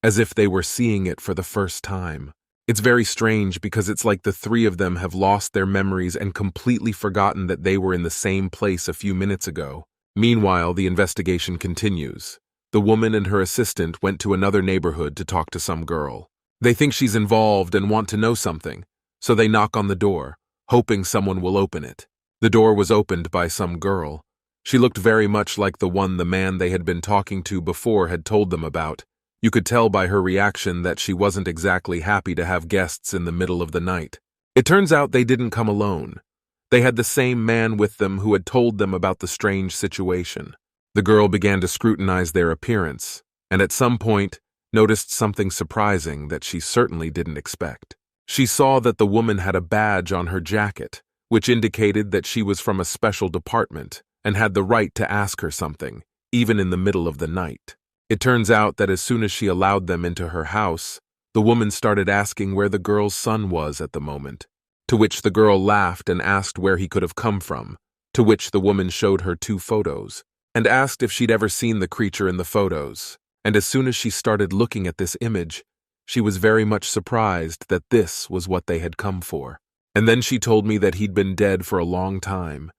as if they were seeing it for the first time. It's very strange because it's like the 3 of them have lost their memories and completely forgotten that they were in the same place a few minutes ago. Meanwhile, the investigation continues. The woman and her assistant went to another neighborhood to talk to some girl. They think she's involved and want to know something, so they knock on the door, hoping someone will open it. The door was opened by some girl. She looked very much like the one the man they had been talking to before had told them about. You could tell by her reaction that she wasn't exactly happy to have guests in the middle of the night. It turns out they didn't come alone. They had the same man with them who had told them about the strange situation. The girl began to scrutinize their appearance, and at some point noticed something surprising that she certainly didn't expect. She saw that the woman had a badge on her jacket, which indicated that she was from a special department and had the right to ask her something, even in the middle of the night. It turns out that as soon as she allowed them into her house, the woman started asking where the girl's son was at the moment, to which the girl laughed and asked where he could have come from, to which the woman showed her 2 photos, and asked if she'd ever seen the creature in the photos. And as soon as she started looking at this image, she was very much surprised that this was what they had come for. And then she told me that he'd been dead for a long time,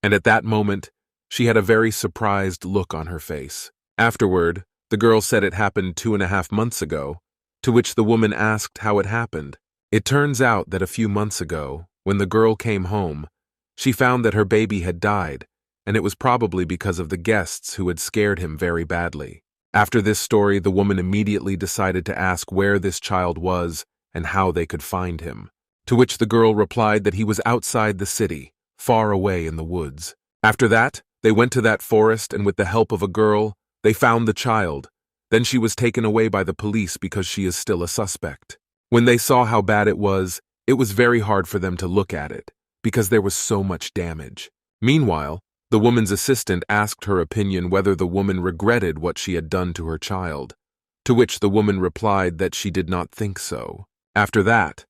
and at that moment, she had a very surprised look on her face. Afterward, the girl said it happened 2.5 months ago, To which the woman asked how it happened. It turns out that a few months ago, when the girl came home, she found that her baby had died, and it was probably because of the guests who had scared him very badly. After this story, the woman immediately decided to ask where this child was and how they could find him. To which the girl replied that he was outside the city, far away in the woods. After that, they went to that forest, and with the help of a girl, they found the child. Then she was taken away by the police because she is still a suspect. When they saw how bad it was very hard for them to look at it, because there was so much damage. Meanwhile, the woman's assistant asked her opinion whether the woman regretted what she had done to her child, to which the woman replied that she did not think so. After that,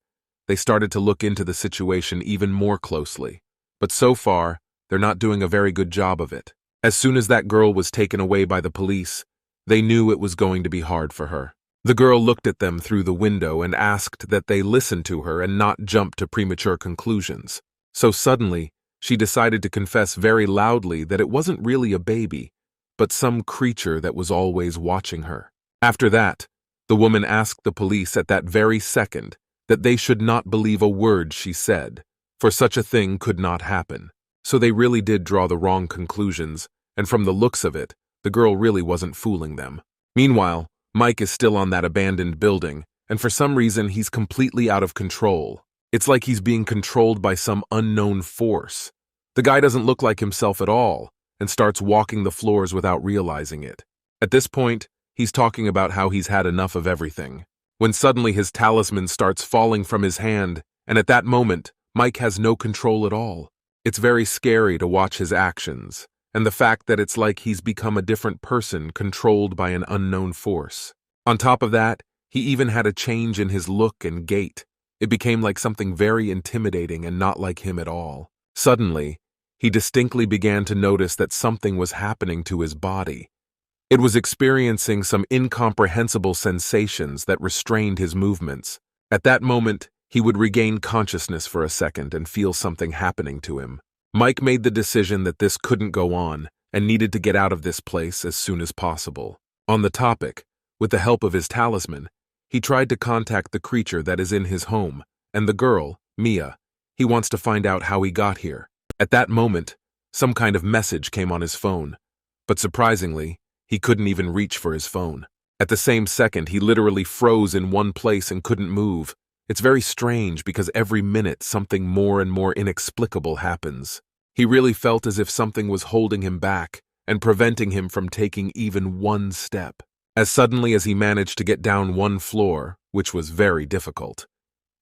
they started to look into the situation even more closely, but so far, they're not doing a very good job of it. As soon as that girl was taken away by the police, they knew it was going to be hard for her. The girl looked at them through the window and asked that they listen to her and not jump to premature conclusions. So suddenly, she decided to confess very loudly that it wasn't really a baby, but some creature that was always watching her. After that, the woman asked the police at that very second that they should not believe a word she said, for such a thing could not happen. So they really did draw the wrong conclusions, and from the looks of it, the girl really wasn't fooling them. Meanwhile, Mike is still on that abandoned building, and for some reason he's completely out of control. It's like he's being controlled by some unknown force. The guy doesn't look like himself at all, and starts walking the floors without realizing it. At this point, he's talking about how he's had enough of everything, when suddenly his talisman starts falling from his hand, and at that moment, Mike has no control at all. It's very scary to watch his actions, and the fact that it's like he's become a different person controlled by an unknown force. On top of that, he even had a change in his look and gait. It became like something very intimidating and not like him at all. Suddenly, he distinctly began to notice that something was happening to his body. It was experiencing some incomprehensible sensations that restrained his movements. At that moment, he would regain consciousness for a second and feel something happening to him. Mike made the decision that this couldn't go on and needed to get out of this place as soon as possible. On the topic, with the help of his talisman, he tried to contact the creature that is in his home, and the girl, Mia. He wants to find out how he got here. At that moment, some kind of message came on his phone, but surprisingly, he couldn't even reach for his phone. At the same second, he literally froze in one place and couldn't move. It's very strange because every minute something more and more inexplicable happens. He really felt as if something was holding him back and preventing him from taking even one step. As suddenly as he managed to get down one floor, which was very difficult.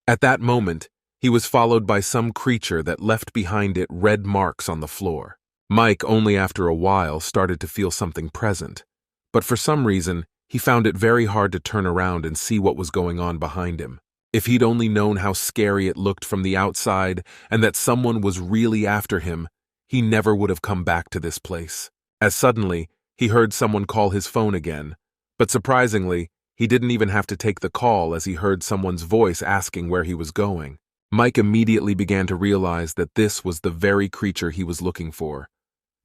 At that moment, he was followed by some creature that left behind it red marks on the floor. Mike, only after a while, started to feel something present, but for some reason, he found it very hard to turn around and see what was going on behind him. If he'd only known how scary it looked from the outside and that someone was really after him, he never would have come back to this place. As suddenly, he heard someone call his phone again, but surprisingly, he didn't even have to take the call as he heard someone's voice asking where he was going. Mike immediately began to realize that this was the very creature he was looking for.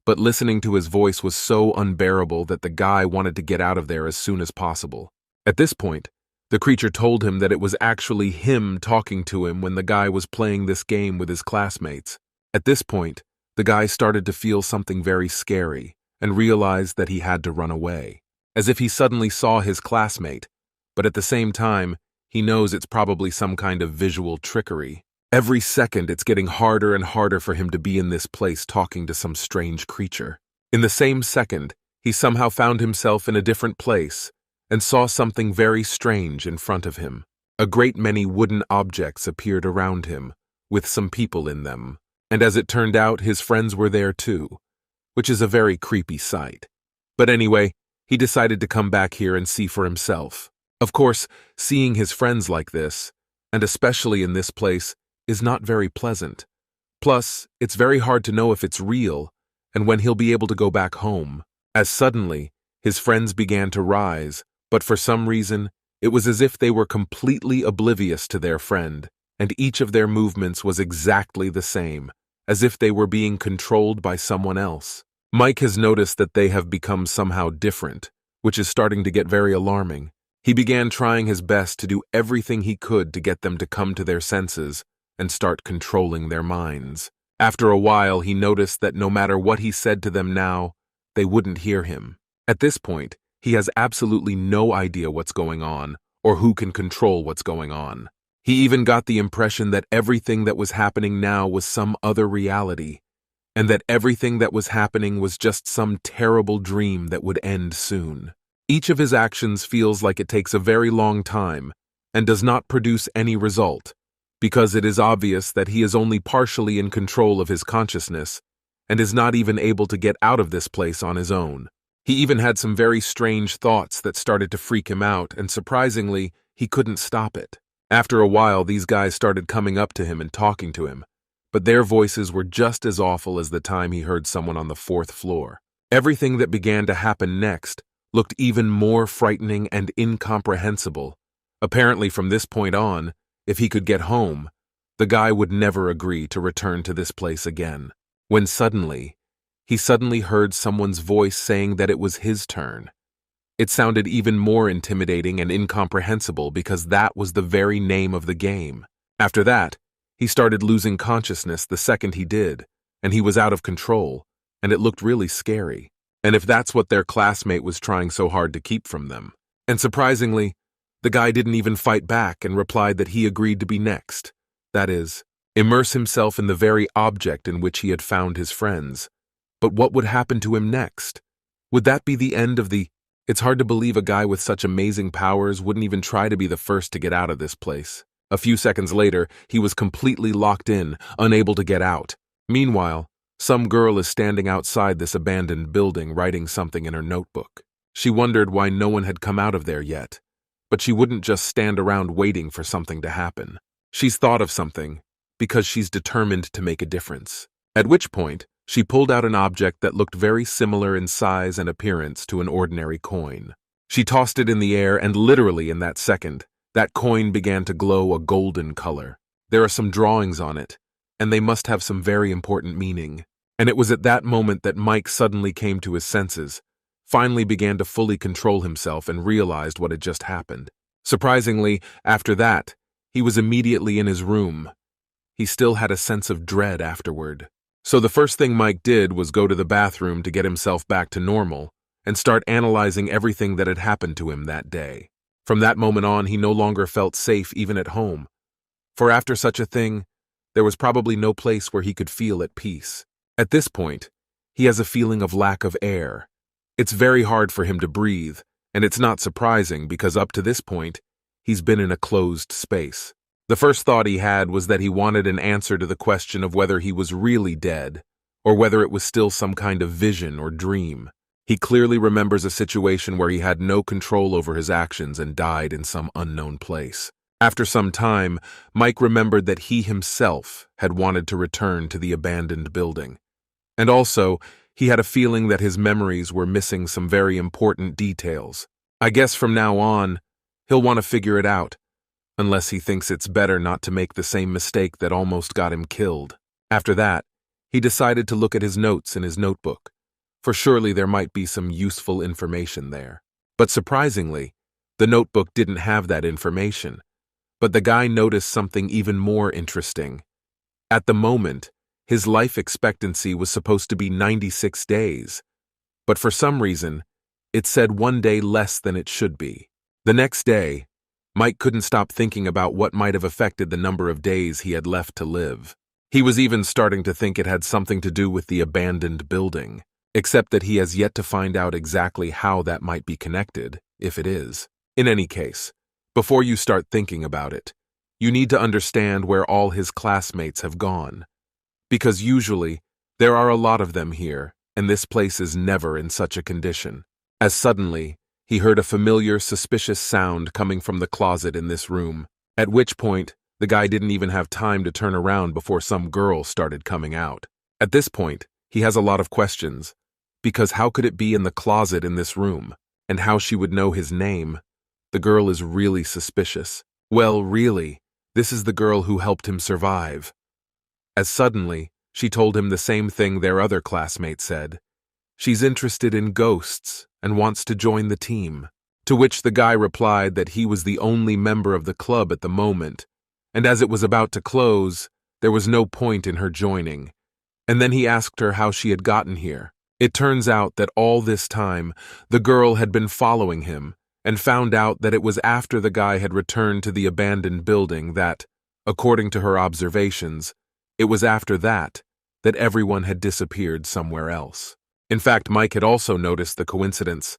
But listening to his voice was so unbearable that the guy wanted to get out of there as soon as possible. At this point, the creature told him that it was actually him talking to him when the guy was playing this game with his classmates. At this point, the guy started to feel something very scary and realized that he had to run away, as if he suddenly saw his classmate, but at the same time, he knows it's probably some kind of visual trickery. Every second, it's getting harder and harder for him to be in this place talking to some strange creature. In the same second, he somehow found himself in a different place and saw something very strange in front of him. A great many wooden objects appeared around him, with some people in them, and as it turned out, his friends were there too, which is a very creepy sight. But anyway, he decided to come back here and see for himself. Of course, seeing his friends like this, and especially in this place, is not very pleasant. Plus, it's very hard to know if it's real and when he'll be able to go back home. As suddenly, his friends began to rise, but for some reason, it was as if they were completely oblivious to their friend, and each of their movements was exactly the same, as if they were being controlled by someone else. Mike has noticed that they have become somehow different, which is starting to get very alarming. He began trying his best to do everything he could to get them to come to their senses and start controlling their minds. After a while, he noticed that no matter what he said to them now, they wouldn't hear him. At this point, he has absolutely no idea what's going on or who can control what's going on. He even got the impression that everything that was happening now was some other reality, and that everything that was happening was just some terrible dream that would end soon. Each of his actions feels like it takes a very long time and does not produce any result, because it is obvious that he is only partially in control of his consciousness and is not even able to get out of this place on his own. He even had some very strange thoughts that started to freak him out, and surprisingly, he couldn't stop it. After a while, these guys started coming up to him and talking to him, but their voices were just as awful as the time he heard someone on the 4th floor. Everything that began to happen next looked even more frightening and incomprehensible. Apparently, from this point on, if he could get home, the guy would never agree to return to this place again. When he suddenly heard someone's voice saying that it was his turn. It sounded even more intimidating and incomprehensible because that was the very name of the game. After that, he started losing consciousness the second he did, and he was out of control, and it looked really scary. And if that's what their classmate was trying so hard to keep from them. And surprisingly, the guy didn't even fight back and replied that he agreed to be next. That is, immerse himself in the very object in which he had found his friends. But what would happen to him next? Would that be the end of the... It's hard to believe a guy with such amazing powers wouldn't even try to be the first to get out of this place. A few seconds later, he was completely locked in, unable to get out. Meanwhile, some girl is standing outside this abandoned building writing something in her notebook. She wondered why no one had come out of there yet, but she wouldn't just stand around waiting for something to happen. She's thought of something, because she's determined to make a difference. At which point, she pulled out an object that looked very similar in size and appearance to an ordinary coin. She tossed it in the air, and literally in that second, that coin began to glow a golden color. There are some drawings on it, and they must have some very important meaning. And it was at that moment that Mike suddenly came to his senses, finally began to fully control himself, and realized what had just happened. Surprisingly, after that, he was immediately in his room. He still had a sense of dread afterward. So the first thing Mike did was go to the bathroom to get himself back to normal and start analyzing everything that had happened to him that day. From that moment on, he no longer felt safe even at home, for after such a thing, there was probably no place where he could feel at peace. At this point, he has a feeling of lack of air. It's very hard for him to breathe, and it's not surprising because up to this point, he's been in a closed space. The first thought he had was that he wanted an answer to the question of whether he was really dead, or whether it was still some kind of vision or dream. He clearly remembers a situation where he had no control over his actions and died in some unknown place. After some time, Mike remembered that he himself had wanted to return to the abandoned building. And also, he had a feeling that his memories were missing some very important details. I guess from now on, he'll want to figure it out, unless he thinks it's better not to make the same mistake that almost got him killed. After that, he decided to look at his notes in his notebook, for surely there might be some useful information there. But surprisingly, the notebook didn't have that information. But the guy noticed something even more interesting. At the moment, his life expectancy was supposed to be 96 days, but for some reason, it said 1 day less than it should be. The next day, Mike couldn't stop thinking about what might have affected the number of days he had left to live. He was even starting to think it had something to do with the abandoned building, except that he has yet to find out exactly how that might be connected, if it is. In any case, before you start thinking about it, you need to understand where all his classmates have gone. Because usually, there are a lot of them here, and this place is never in such a condition. As suddenly, he heard a familiar, suspicious sound coming from the closet in this room, at which point, the guy didn't even have time to turn around before some girl started coming out. At this point, he has a lot of questions, because how could it be in the closet in this room, and how she would know his name? The girl is really suspicious. Well, really, this is the girl who helped him survive. As suddenly, she told him the same thing their other classmate said. She's interested in ghosts and wants to join the team. To which the guy replied that he was the only member of the club at the moment, and as it was about to close, there was no point in her joining. And then he asked her how she had gotten here. It turns out that all this time, the girl had been following him and found out that it was after the guy had returned to the abandoned building that, according to her observations, it was after that everyone had disappeared somewhere else. In fact, Mike had also noticed the coincidence,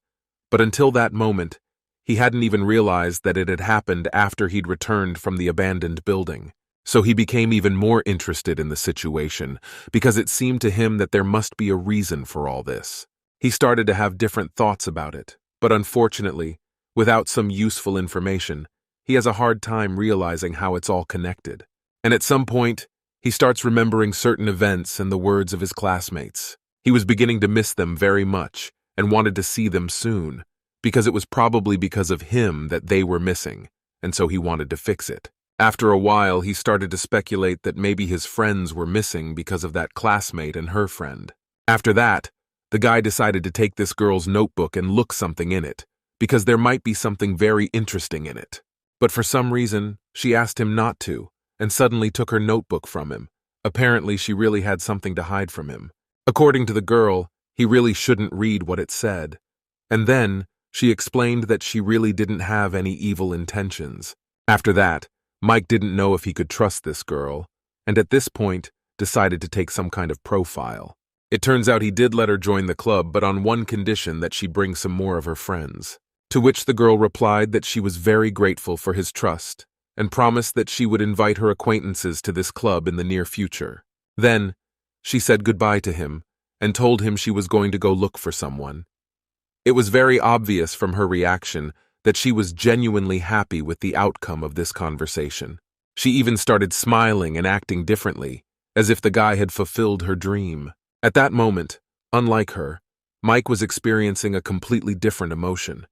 but until that moment, he hadn't even realized that it had happened after he'd returned from the abandoned building. So he became even more interested in the situation, because it seemed to him that there must be a reason for all this. He started to have different thoughts about it, but unfortunately, without some useful information, he has a hard time realizing how it's all connected. And at some point, he starts remembering certain events and the words of his classmates. He was beginning to miss them very much and wanted to see them soon, because it was probably because of him that they were missing, and so he wanted to fix it. After a while, he started to speculate that maybe his friends were missing because of that classmate and her friend. After that, the guy decided to take this girl's notebook and look something in it, because there might be something very interesting in it. But for some reason, she asked him not to, and suddenly took her notebook from him. Apparently, she really had something to hide from him. According to the girl, he really shouldn't read what it said. And then, she explained that she really didn't have any evil intentions. After that, Mike didn't know if he could trust this girl, and at this point, decided to take some kind of profile. It turns out he did let her join the club, but on one condition, that she bring some more of her friends. To which the girl replied that she was very grateful for his trust, and promised that she would invite her acquaintances to this club in the near future. Then, she said goodbye to him, and told him she was going to go look for someone. It was very obvious from her reaction that she was genuinely happy with the outcome of this conversation. She even started smiling and acting differently, as if the guy had fulfilled her dream. At that moment, unlike her, Mike was experiencing a completely different emotion.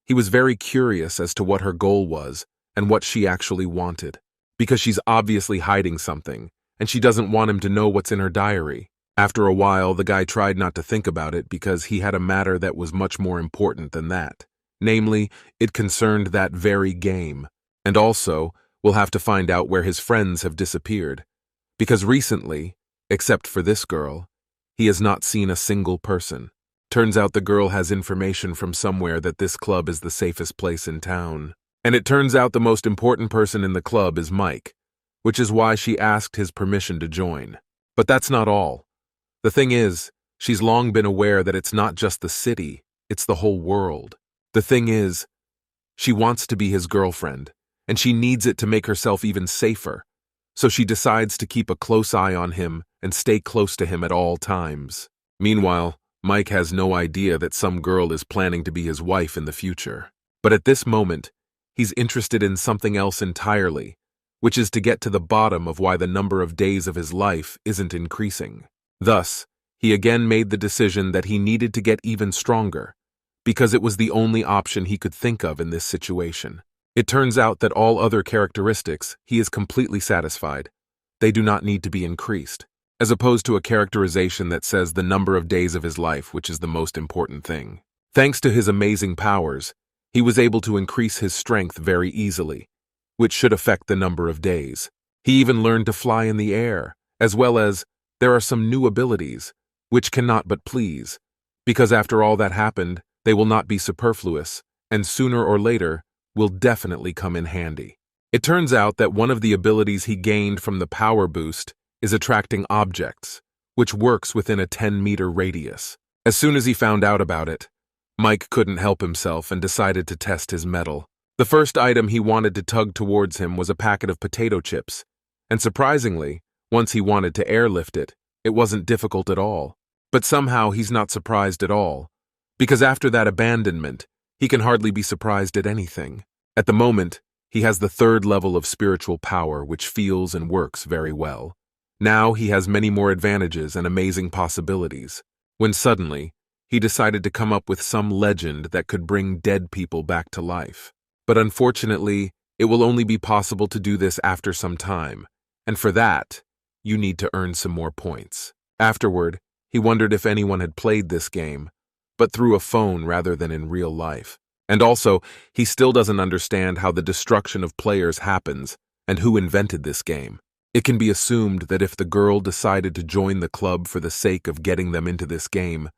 He was very curious as to what her goal was and what she actually wanted, because she's obviously hiding something, and she doesn't want him to know what's in her diary. After a while, the guy tried not to think about it because he had a matter that was much more important than that. Namely, it concerned that very game. And also, we'll have to find out where his friends have disappeared. Because recently, except for this girl, he has not seen a single person. Turns out the girl has information from somewhere that this club is the safest place in town. And it turns out the most important person in the club is Mike, which is why she asked his permission to join. But that's not all. The thing is, she's long been aware that it's not just the city, it's the whole world. The thing is, she wants to be his girlfriend, and she needs it to make herself even safer. So she decides to keep a close eye on him and stay close to him at all times. Meanwhile, Mike has no idea that some girl is planning to be his wife in the future. But at this moment, he's interested in something else entirely, which is to get to the bottom of why the number of days of his life isn't increasing. Thus, he again made the decision that he needed to get even stronger, because it was the only option he could think of in this situation. It turns out that all other characteristics, he is completely satisfied. They do not need to be increased, as opposed to a characterization that says the number of days of his life, which is the most important thing. Thanks to his amazing powers, he was able to increase his strength very easily, which should affect the number of days. He even learned to fly in the air, as well as there are some new abilities, which cannot but please, because after all that happened, they will not be superfluous, and sooner or later will definitely come in handy. It turns out that one of the abilities he gained from the power boost is attracting objects, which works within a 10-meter radius. As soon as he found out about it, Mike couldn't help himself and decided to test his mettle. The first item he wanted to tug towards him was a packet of potato chips, and surprisingly, once he wanted to airlift it, it wasn't difficult at all. But somehow he's not surprised at all, because after that abandonment, he can hardly be surprised at anything. At the moment, he has the 3rd level of spiritual power, which feels and works very well. Now he has many more advantages and amazing possibilities, when suddenly, he decided to come up with some legend that could bring dead people back to life. But unfortunately, it will only be possible to do this after some time, and for that, you need to earn some more points. Afterward, he wondered if anyone had played this game, but through a phone rather than in real life. And also, he still doesn't understand how the destruction of players happens and who invented this game. It can be assumed that if the girl decided to join the club for the sake of getting them into this game,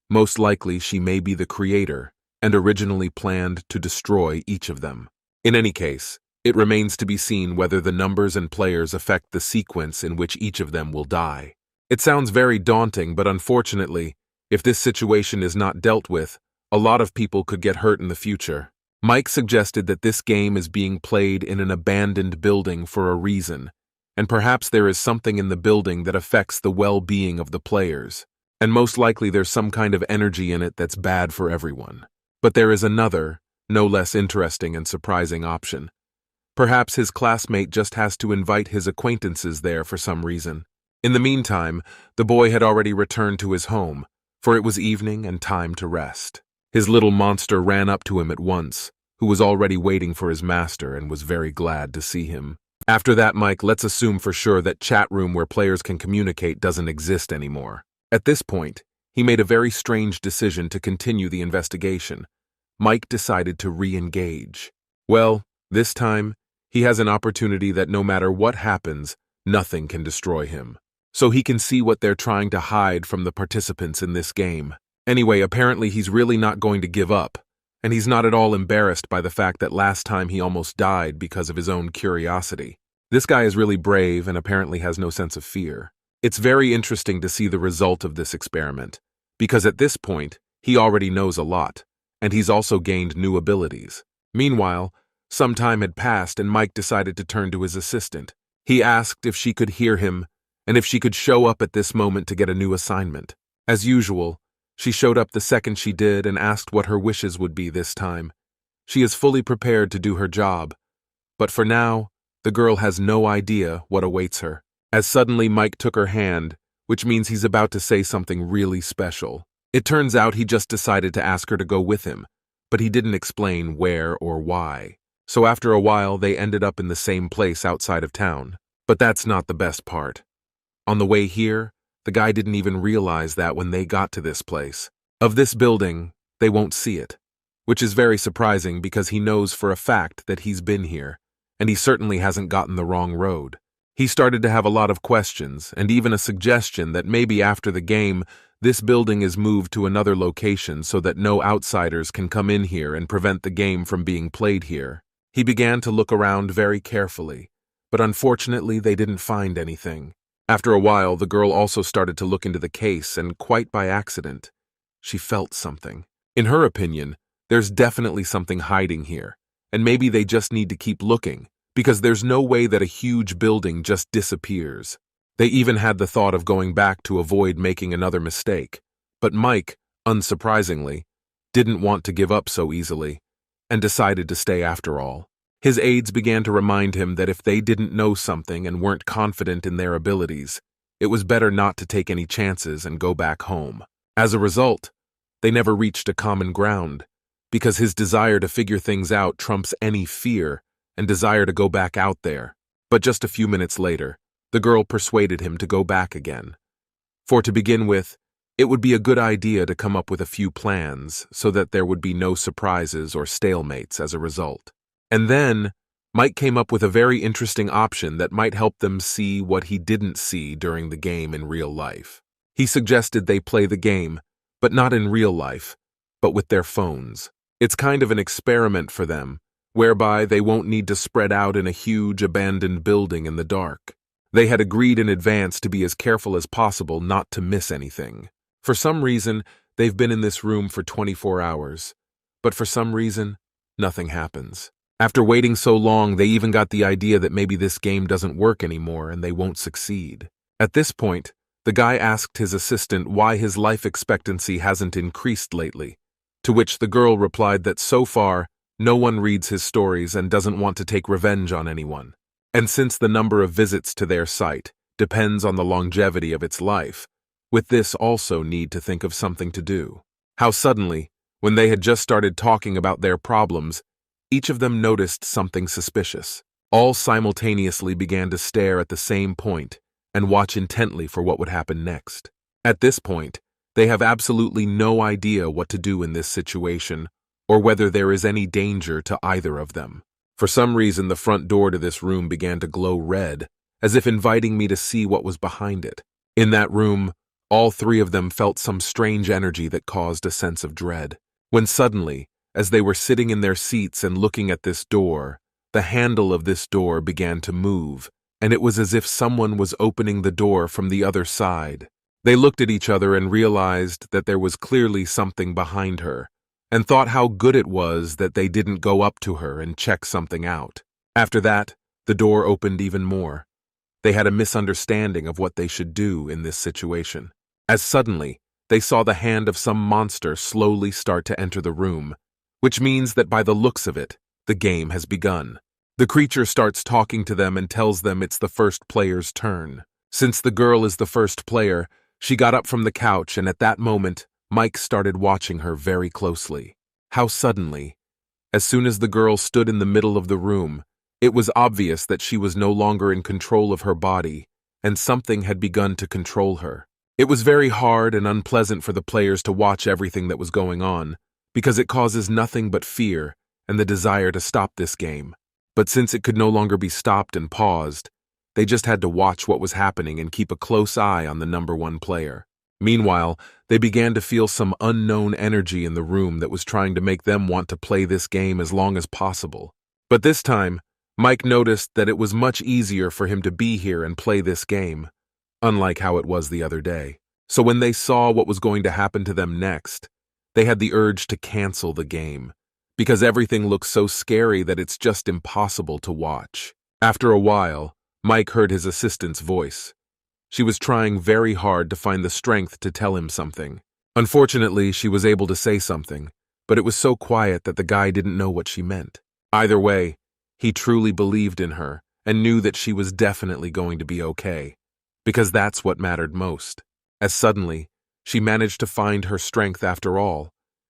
most likely she may be the creator and originally planned to destroy each of them. In any case, it remains to be seen whether the numbers and players affect the sequence in which each of them will die. It sounds very daunting, but unfortunately, if this situation is not dealt with, a lot of people could get hurt in the future. Mike suggested that this game is being played in an abandoned building for a reason, and perhaps there is something in the building that affects the well-being of the players, and most likely there's some kind of energy in it that's bad for everyone. But there is another, no less interesting and surprising option. Perhaps his classmate just has to invite his acquaintances there for some reason. In the meantime, the boy had already returned to his home, for it was evening and time to rest. His little monster ran up to him at once, who was already waiting for his master and was very glad to see him. After that, Mike, let's assume for sure that chat room where players can communicate doesn't exist anymore. At this point, he made a very strange decision to continue the investigation. Mike decided to re-engage. Well, this time, he has an opportunity that no matter what happens, nothing can destroy him. So he can see what they're trying to hide from the participants in this game. Anyway, apparently he's really not going to give up, and he's not at all embarrassed by the fact that last time he almost died because of his own curiosity. This guy is really brave and apparently has no sense of fear. It's very interesting to see the result of this experiment, because at this point, he already knows a lot, and he's also gained new abilities. Meanwhile, some time had passed and Mike decided to turn to his assistant. He asked if she could hear him and if she could show up at this moment to get a new assignment. As usual, she showed up the second she did and asked what her wishes would be this time. She is fully prepared to do her job, but for now, the girl has no idea what awaits her. As suddenly Mike took her hand, which means he's about to say something really special. It turns out he just decided to ask her to go with him, but he didn't explain where or why. So after a while, they ended up in the same place outside of town. But that's not the best part. On the way here, the guy didn't even realize that when they got to this place. Of this building, they won't see it, which is very surprising because he knows for a fact that he's been here, and he certainly hasn't gotten the wrong road. He started to have a lot of questions, and even a suggestion that maybe after the game, this building is moved to another location so that no outsiders can come in here and prevent the game from being played here. He began to look around very carefully, but unfortunately they didn't find anything. After a while, the girl also started to look into the case, and quite by accident, she felt something. In her opinion, there's definitely something hiding here, and maybe they just need to keep looking, because there's no way that a huge building just disappears. They even had the thought of going back to avoid making another mistake, but Mike, unsurprisingly, didn't want to give up so easily, and decided to stay after all. His aides began to remind him that if they didn't know something and weren't confident in their abilities, it was better not to take any chances and go back home. As a result, they never reached a common ground, because his desire to figure things out trumps any fear and desire to go back out there. But just a few minutes later, the girl persuaded him to go back again. For to begin with, it would be a good idea to come up with a few plans so that there would be no surprises or stalemates as a result. And then, Mike came up with a very interesting option that might help them see what he didn't see during the game in real life. He suggested they play the game, but not in real life, but with their phones. It's kind of an experiment for them, whereby they won't need to spread out in a huge abandoned building in the dark. They had agreed in advance to be as careful as possible not to miss anything. For some reason, they've been in this room for 24 hours, but for some reason, nothing happens. After waiting so long, they even got the idea that maybe this game doesn't work anymore and they won't succeed. At this point, the guy asked his assistant why his life expectancy hasn't increased lately, to which the girl replied that so far, no one reads his stories and doesn't want to take revenge on anyone. And since the number of visits to their site depends on the longevity of its life, with this also need to think of something to do. How suddenly, when they had just started talking about their problems, each of them noticed something suspicious. All simultaneously began to stare at the same point and watch intently for what would happen next. At this point, they have absolutely no idea what to do in this situation or whether there is any danger to either of them. For some reason, the front door to this room began to glow red, as if inviting me to see what was behind it. In that room, all three of them felt some strange energy that caused a sense of dread. When suddenly, as they were sitting in their seats and looking at this door, the handle of this door began to move, and it was as if someone was opening the door from the other side. They looked at each other and realized that there was clearly something behind her, and thought how good it was that they didn't go up to her and check something out. After that, the door opened even more. They had a misunderstanding of what they should do in this situation, as suddenly they saw the hand of some monster slowly start to enter the room, which means that by the looks of it, the game has begun. The creature starts talking to them and tells them it's the first player's turn. Since the girl is the first player, she got up from the couch, and at that moment, Mike started watching her very closely. How suddenly, as soon as the girl stood in the middle of the room, it was obvious that she was no longer in control of her body, and something had begun to control her. It was very hard and unpleasant for the players to watch everything that was going on, because it causes nothing but fear and the desire to stop this game. But since it could no longer be stopped and paused, they just had to watch what was happening and keep a close eye on the number one player. Meanwhile, they began to feel some unknown energy in the room that was trying to make them want to play this game as long as possible. But this time, Mike noticed that it was much easier for him to be here and play this game, unlike how it was the other day. So when they saw what was going to happen to them next, they had the urge to cancel the game, because everything looks so scary that it's just impossible to watch. After a while, Mike heard his assistant's voice. She was trying very hard to find the strength to tell him something. Unfortunately, she was able to say something, but it was so quiet that the guy didn't know what she meant. Either way, he truly believed in her and knew that she was definitely going to be okay, because that's what mattered most. As suddenly, she managed to find her strength after all,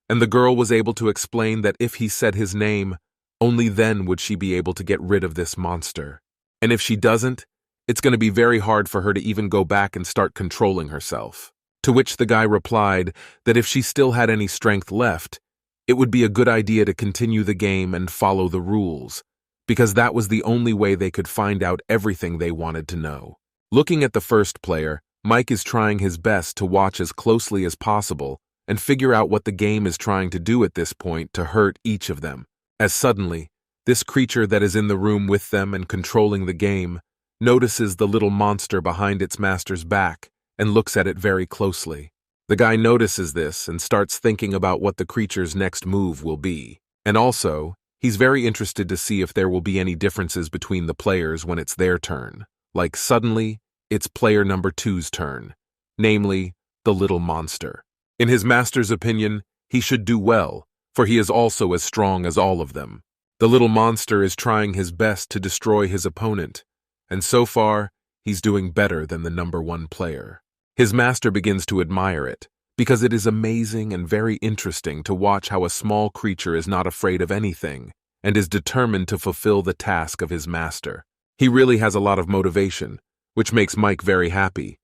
and the girl was able to explain that if he said his name, only then would she be able to get rid of this monster. And if she doesn't, it's going to be very hard for her to even go back and start controlling herself. To which the guy replied that if she still had any strength left, it would be a good idea to continue the game and follow the rules, because that was the only way they could find out everything they wanted to know. Looking at the first player, Mike is trying his best to watch as closely as possible and figure out what the game is trying to do at this point to hurt each of them. As suddenly, this creature that is in the room with them and controlling the game notices the little monster behind its master's back and looks at it very closely. The guy notices this and starts thinking about what the creature's next move will be. And also, he's very interested to see if there will be any differences between the players when it's their turn. Like suddenly, it's player number 2's turn, namely, the little monster. In his master's opinion, he should do well, for he is also as strong as all of them. The little monster is trying his best to destroy his opponent, and so far, he's doing better than the number 1 player. His master begins to admire it, because it is amazing and very interesting to watch how a small creature is not afraid of anything and is determined to fulfill the task of his master. He really has a lot of motivation, which makes Mike very happy,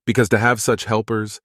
because to have such helpers,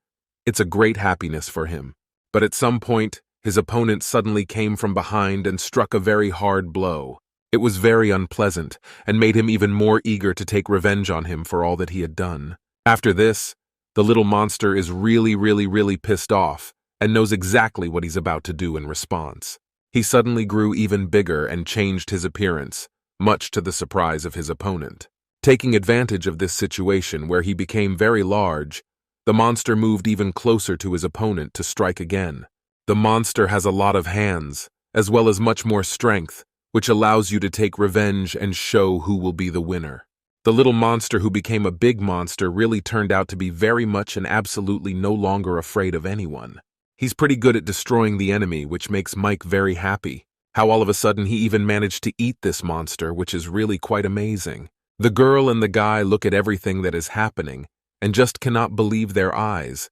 it's a great happiness for him. But at some point, his opponent suddenly came from behind and struck a very hard blow. It was very unpleasant and made him even more eager to take revenge on him for all that he had done. After this, the little monster is really pissed off and knows exactly what he's about to do in response. He suddenly grew even bigger and changed his appearance, much to the surprise of his opponent. Taking advantage of this situation where he became very large, the monster moved even closer to his opponent to strike again. The monster has a lot of hands, as well as much more strength, which allows you to take revenge and show who will be the winner. The little monster who became a big monster really turned out to be very much and absolutely no longer afraid of anyone. He's pretty good at destroying the enemy, which makes Mike very happy. How all of a sudden he even managed to eat this monster, which is really quite amazing. The girl and the guy look at everything that is happening and just cannot believe their eyes,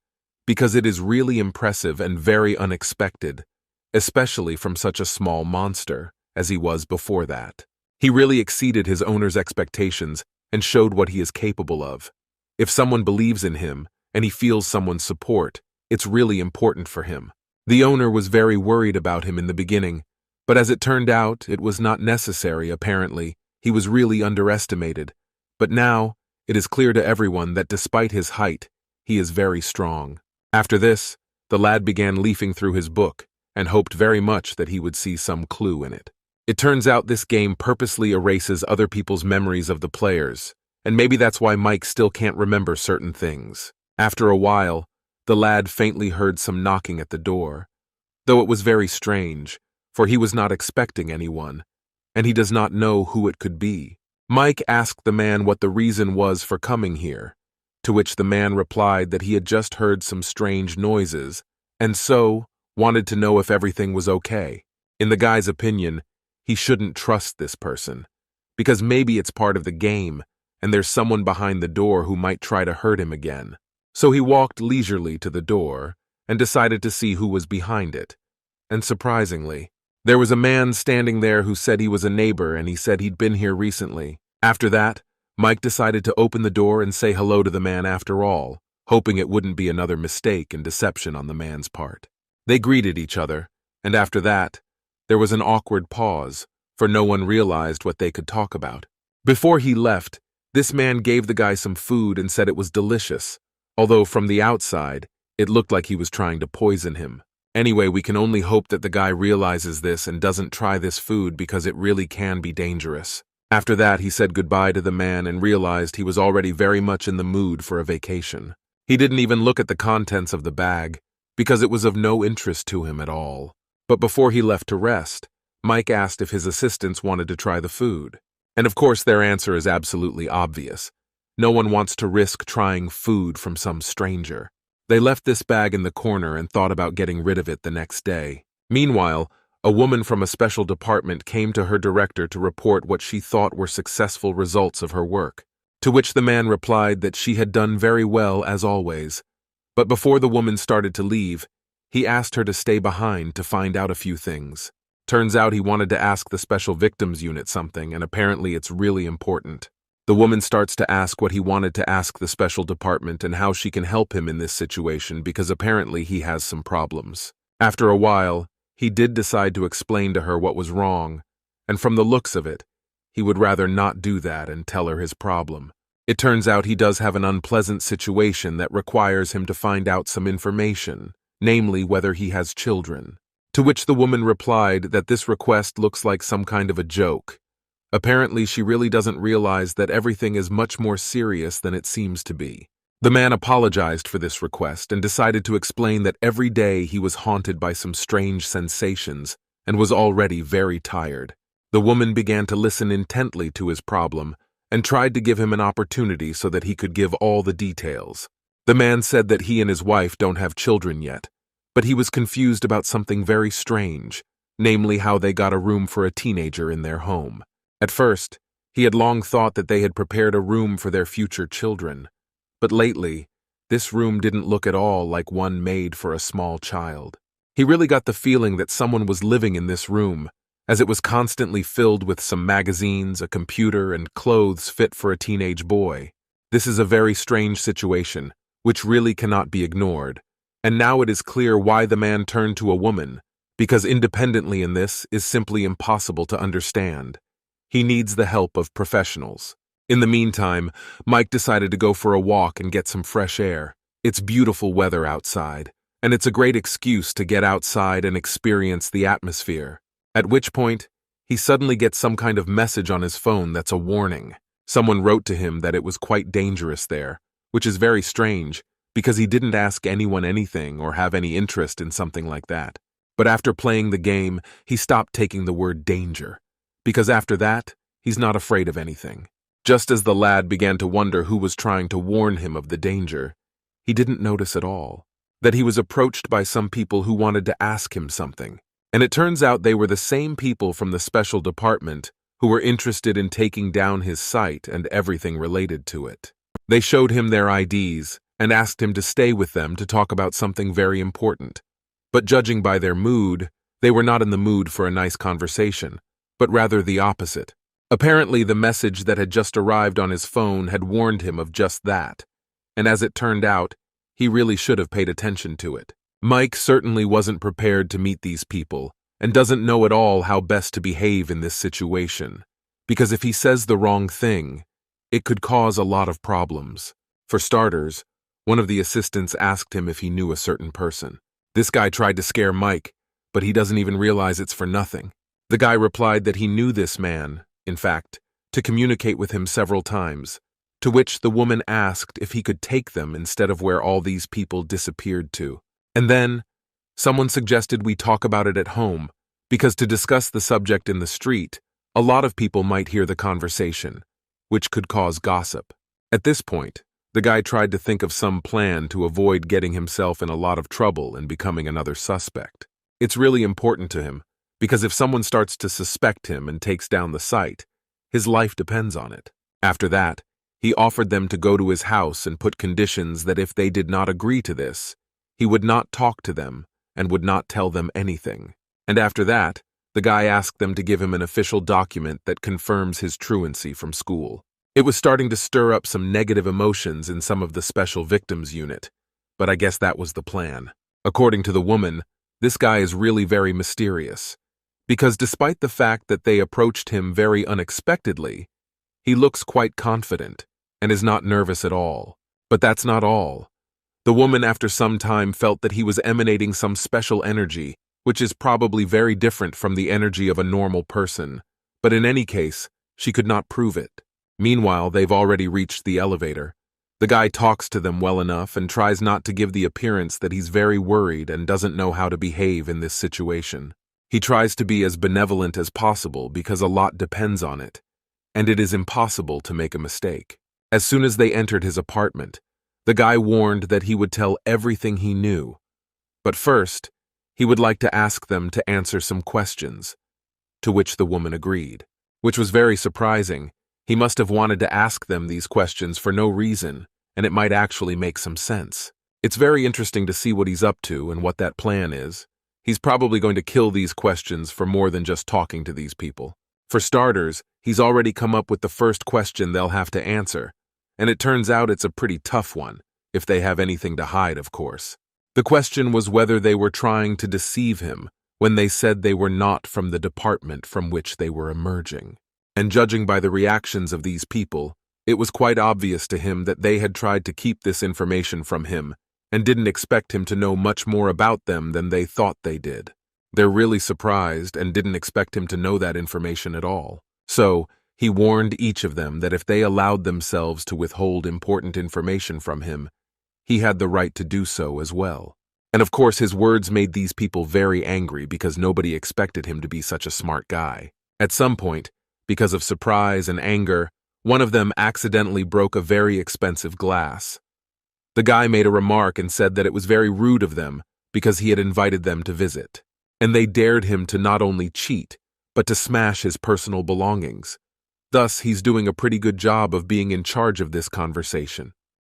because it is really impressive and very unexpected, especially from such a small monster as he was before that. He really exceeded his owner's expectations and showed what he is capable of. If someone believes in him and he feels someone's support, it's really important for him. The owner was very worried about him in the beginning, but as it turned out, it was not necessary, apparently. He was really underestimated. But now, it is clear to everyone that despite his height, he is very strong. After this, the lad began leafing through his book and hoped very much that he would see some clue in it. It turns out this game purposely erases other people's memories of the players, and maybe that's why Mike still can't remember certain things. After a while, the lad faintly heard some knocking at the door, though it was very strange, for he was not expecting anyone, and he does not know who it could be. Mike asked the man what the reason was for coming here, to which the man replied that he had just heard some strange noises, and so wanted to know if everything was okay. In the guy's opinion, he shouldn't trust this person, because maybe it's part of the game, and there's someone behind the door who might try to hurt him again. So he walked leisurely to the door and decided to see who was behind it. And surprisingly, there was a man standing there who said he was a neighbor and he said he'd been here recently. After that, Mike decided to open the door and say hello to the man after all, hoping it wouldn't be another mistake and deception on the man's part. They greeted each other, and after that, there was an awkward pause, for no one realized what they could talk about. Before he left, this man gave the guy some food and said it was delicious, although from the outside, it looked like he was trying to poison him. Anyway, we can only hope that the guy realizes this and doesn't try this food because it really can be dangerous. After that, he said goodbye to the man and realized he was already very much in the mood for a vacation. He didn't even look at the contents of the bag, because it was of no interest to him at all. But before he left to rest, Mike asked if his assistants wanted to try the food. And of course their answer is absolutely obvious. No one wants to risk trying food from some stranger. They left this bag in the corner and thought about getting rid of it the next day. Meanwhile, a woman from a special department came to her director to report what she thought were successful results of her work, to which the man replied that she had done very well as always. But before the woman started to leave, he asked her to stay behind to find out a few things. Turns out he wanted to ask the Special Victims Unit something, and apparently it's really important. The woman starts to ask what he wanted to ask the special department and how she can help him in this situation because apparently he has some problems. After a while, he did decide to explain to her what was wrong, and from the looks of it, he would rather not do that and tell her his problem. It turns out he does have an unpleasant situation that requires him to find out some information, namely whether he has children. To which the woman replied that this request looks like some kind of a joke. Apparently, she really doesn't realize that everything is much more serious than it seems to be. The man apologized for this request and decided to explain that every day he was haunted by some strange sensations and was already very tired. The woman began to listen intently to his problem and tried to give him an opportunity so that he could give all the details. The man said that he and his wife don't have children yet, but he was confused about something very strange, namely how they got a room for a teenager in their home. At first, he had long thought that they had prepared a room for their future children, but lately, this room didn't look at all like one made for a small child. He really got the feeling that someone was living in this room, as it was constantly filled with some magazines, a computer, and clothes fit for a teenage boy. This is a very strange situation, which really cannot be ignored, and now it is clear why the man turned to a woman, because independently in this is simply impossible to understand. He needs the help of professionals. In the meantime, Mike decided to go for a walk and get some fresh air. It's beautiful weather outside, and it's a great excuse to get outside and experience the atmosphere. At which point, he suddenly gets some kind of message on his phone that's a warning. Someone wrote to him that it was quite dangerous there, which is very strange because he didn't ask anyone anything or have any interest in something like that. But after playing the game, he stopped taking the word danger, because after that, he's not afraid of anything. Just as the lad began to wonder who was trying to warn him of the danger, he didn't notice at all that he was approached by some people who wanted to ask him something. And it turns out they were the same people from the special department who were interested in taking down his site and everything related to it. They showed him their IDs and asked him to stay with them to talk about something very important. But judging by their mood, they were not in the mood for a nice conversation, but rather the opposite. Apparently, the message that had just arrived on his phone had warned him of just that, and as it turned out, he really should have paid attention to it. Mike certainly wasn't prepared to meet these people and doesn't know at all how best to behave in this situation, because if he says the wrong thing, it could cause a lot of problems. For starters, one of the assistants asked him if he knew a certain person. This guy tried to scare Mike, but he doesn't even realize it's for nothing. The guy replied that he knew this man, in fact, to communicate with him several times, to which the woman asked if he could take them instead of where all these people disappeared to. And then, someone suggested we talk about it at home, because to discuss the subject in the street, a lot of people might hear the conversation, which could cause gossip. At this point, the guy tried to think of some plan to avoid getting himself in a lot of trouble and becoming another suspect. It's really important to him, because if someone starts to suspect him and takes down the site, his life depends on it. After that, he offered them to go to his house and put conditions that if they did not agree to this, he would not talk to them and would not tell them anything. And after that, the guy asked them to give him an official document that confirms his truancy from school. It was starting to stir up some negative emotions in some of the special victims unit, but I guess that was the plan. According to the woman, this guy is really very mysterious, because despite the fact that they approached him very unexpectedly, he looks quite confident and is not nervous at all. But that's not all. The woman after some time felt that he was emanating some special energy, which is probably very different from the energy of a normal person, but in any case, she could not prove it. Meanwhile, they've already reached the elevator. The guy talks to them well enough and tries not to give the appearance that he's very worried and doesn't know how to behave in this situation. He tries to be as benevolent as possible because a lot depends on it, and it is impossible to make a mistake. As soon as they entered his apartment, the guy warned that he would tell everything he knew. But first, he would like to ask them to answer some questions, to which the woman agreed, which was very surprising. He must have wanted to ask them these questions for no reason, and it might actually make some sense. It's very interesting to see what he's up to and what that plan is. He's probably going to kill these questions for more than just talking to these people. For starters, he's already come up with the first question they'll have to answer, and it turns out it's a pretty tough one, if they have anything to hide, of course. The question was whether they were trying to deceive him when they said they were not from the department from which they were emerging. And judging by the reactions of these people, it was quite obvious to him that they had tried to keep this information from him and didn't expect him to know much more about them than they thought they did. They're really surprised and didn't expect him to know that information at all. So, he warned each of them that if they allowed themselves to withhold important information from him, he had the right to do so as well. And of course, his words made these people very angry because nobody expected him to be such a smart guy. At some point, because of surprise and anger, one of them accidentally broke a very expensive glass. The guy made a remark and said that it was very rude of them because he had invited them to visit, and they dared him to not only cheat, but to smash his personal belongings. Thus, he's doing a pretty good job of being in charge of this conversation.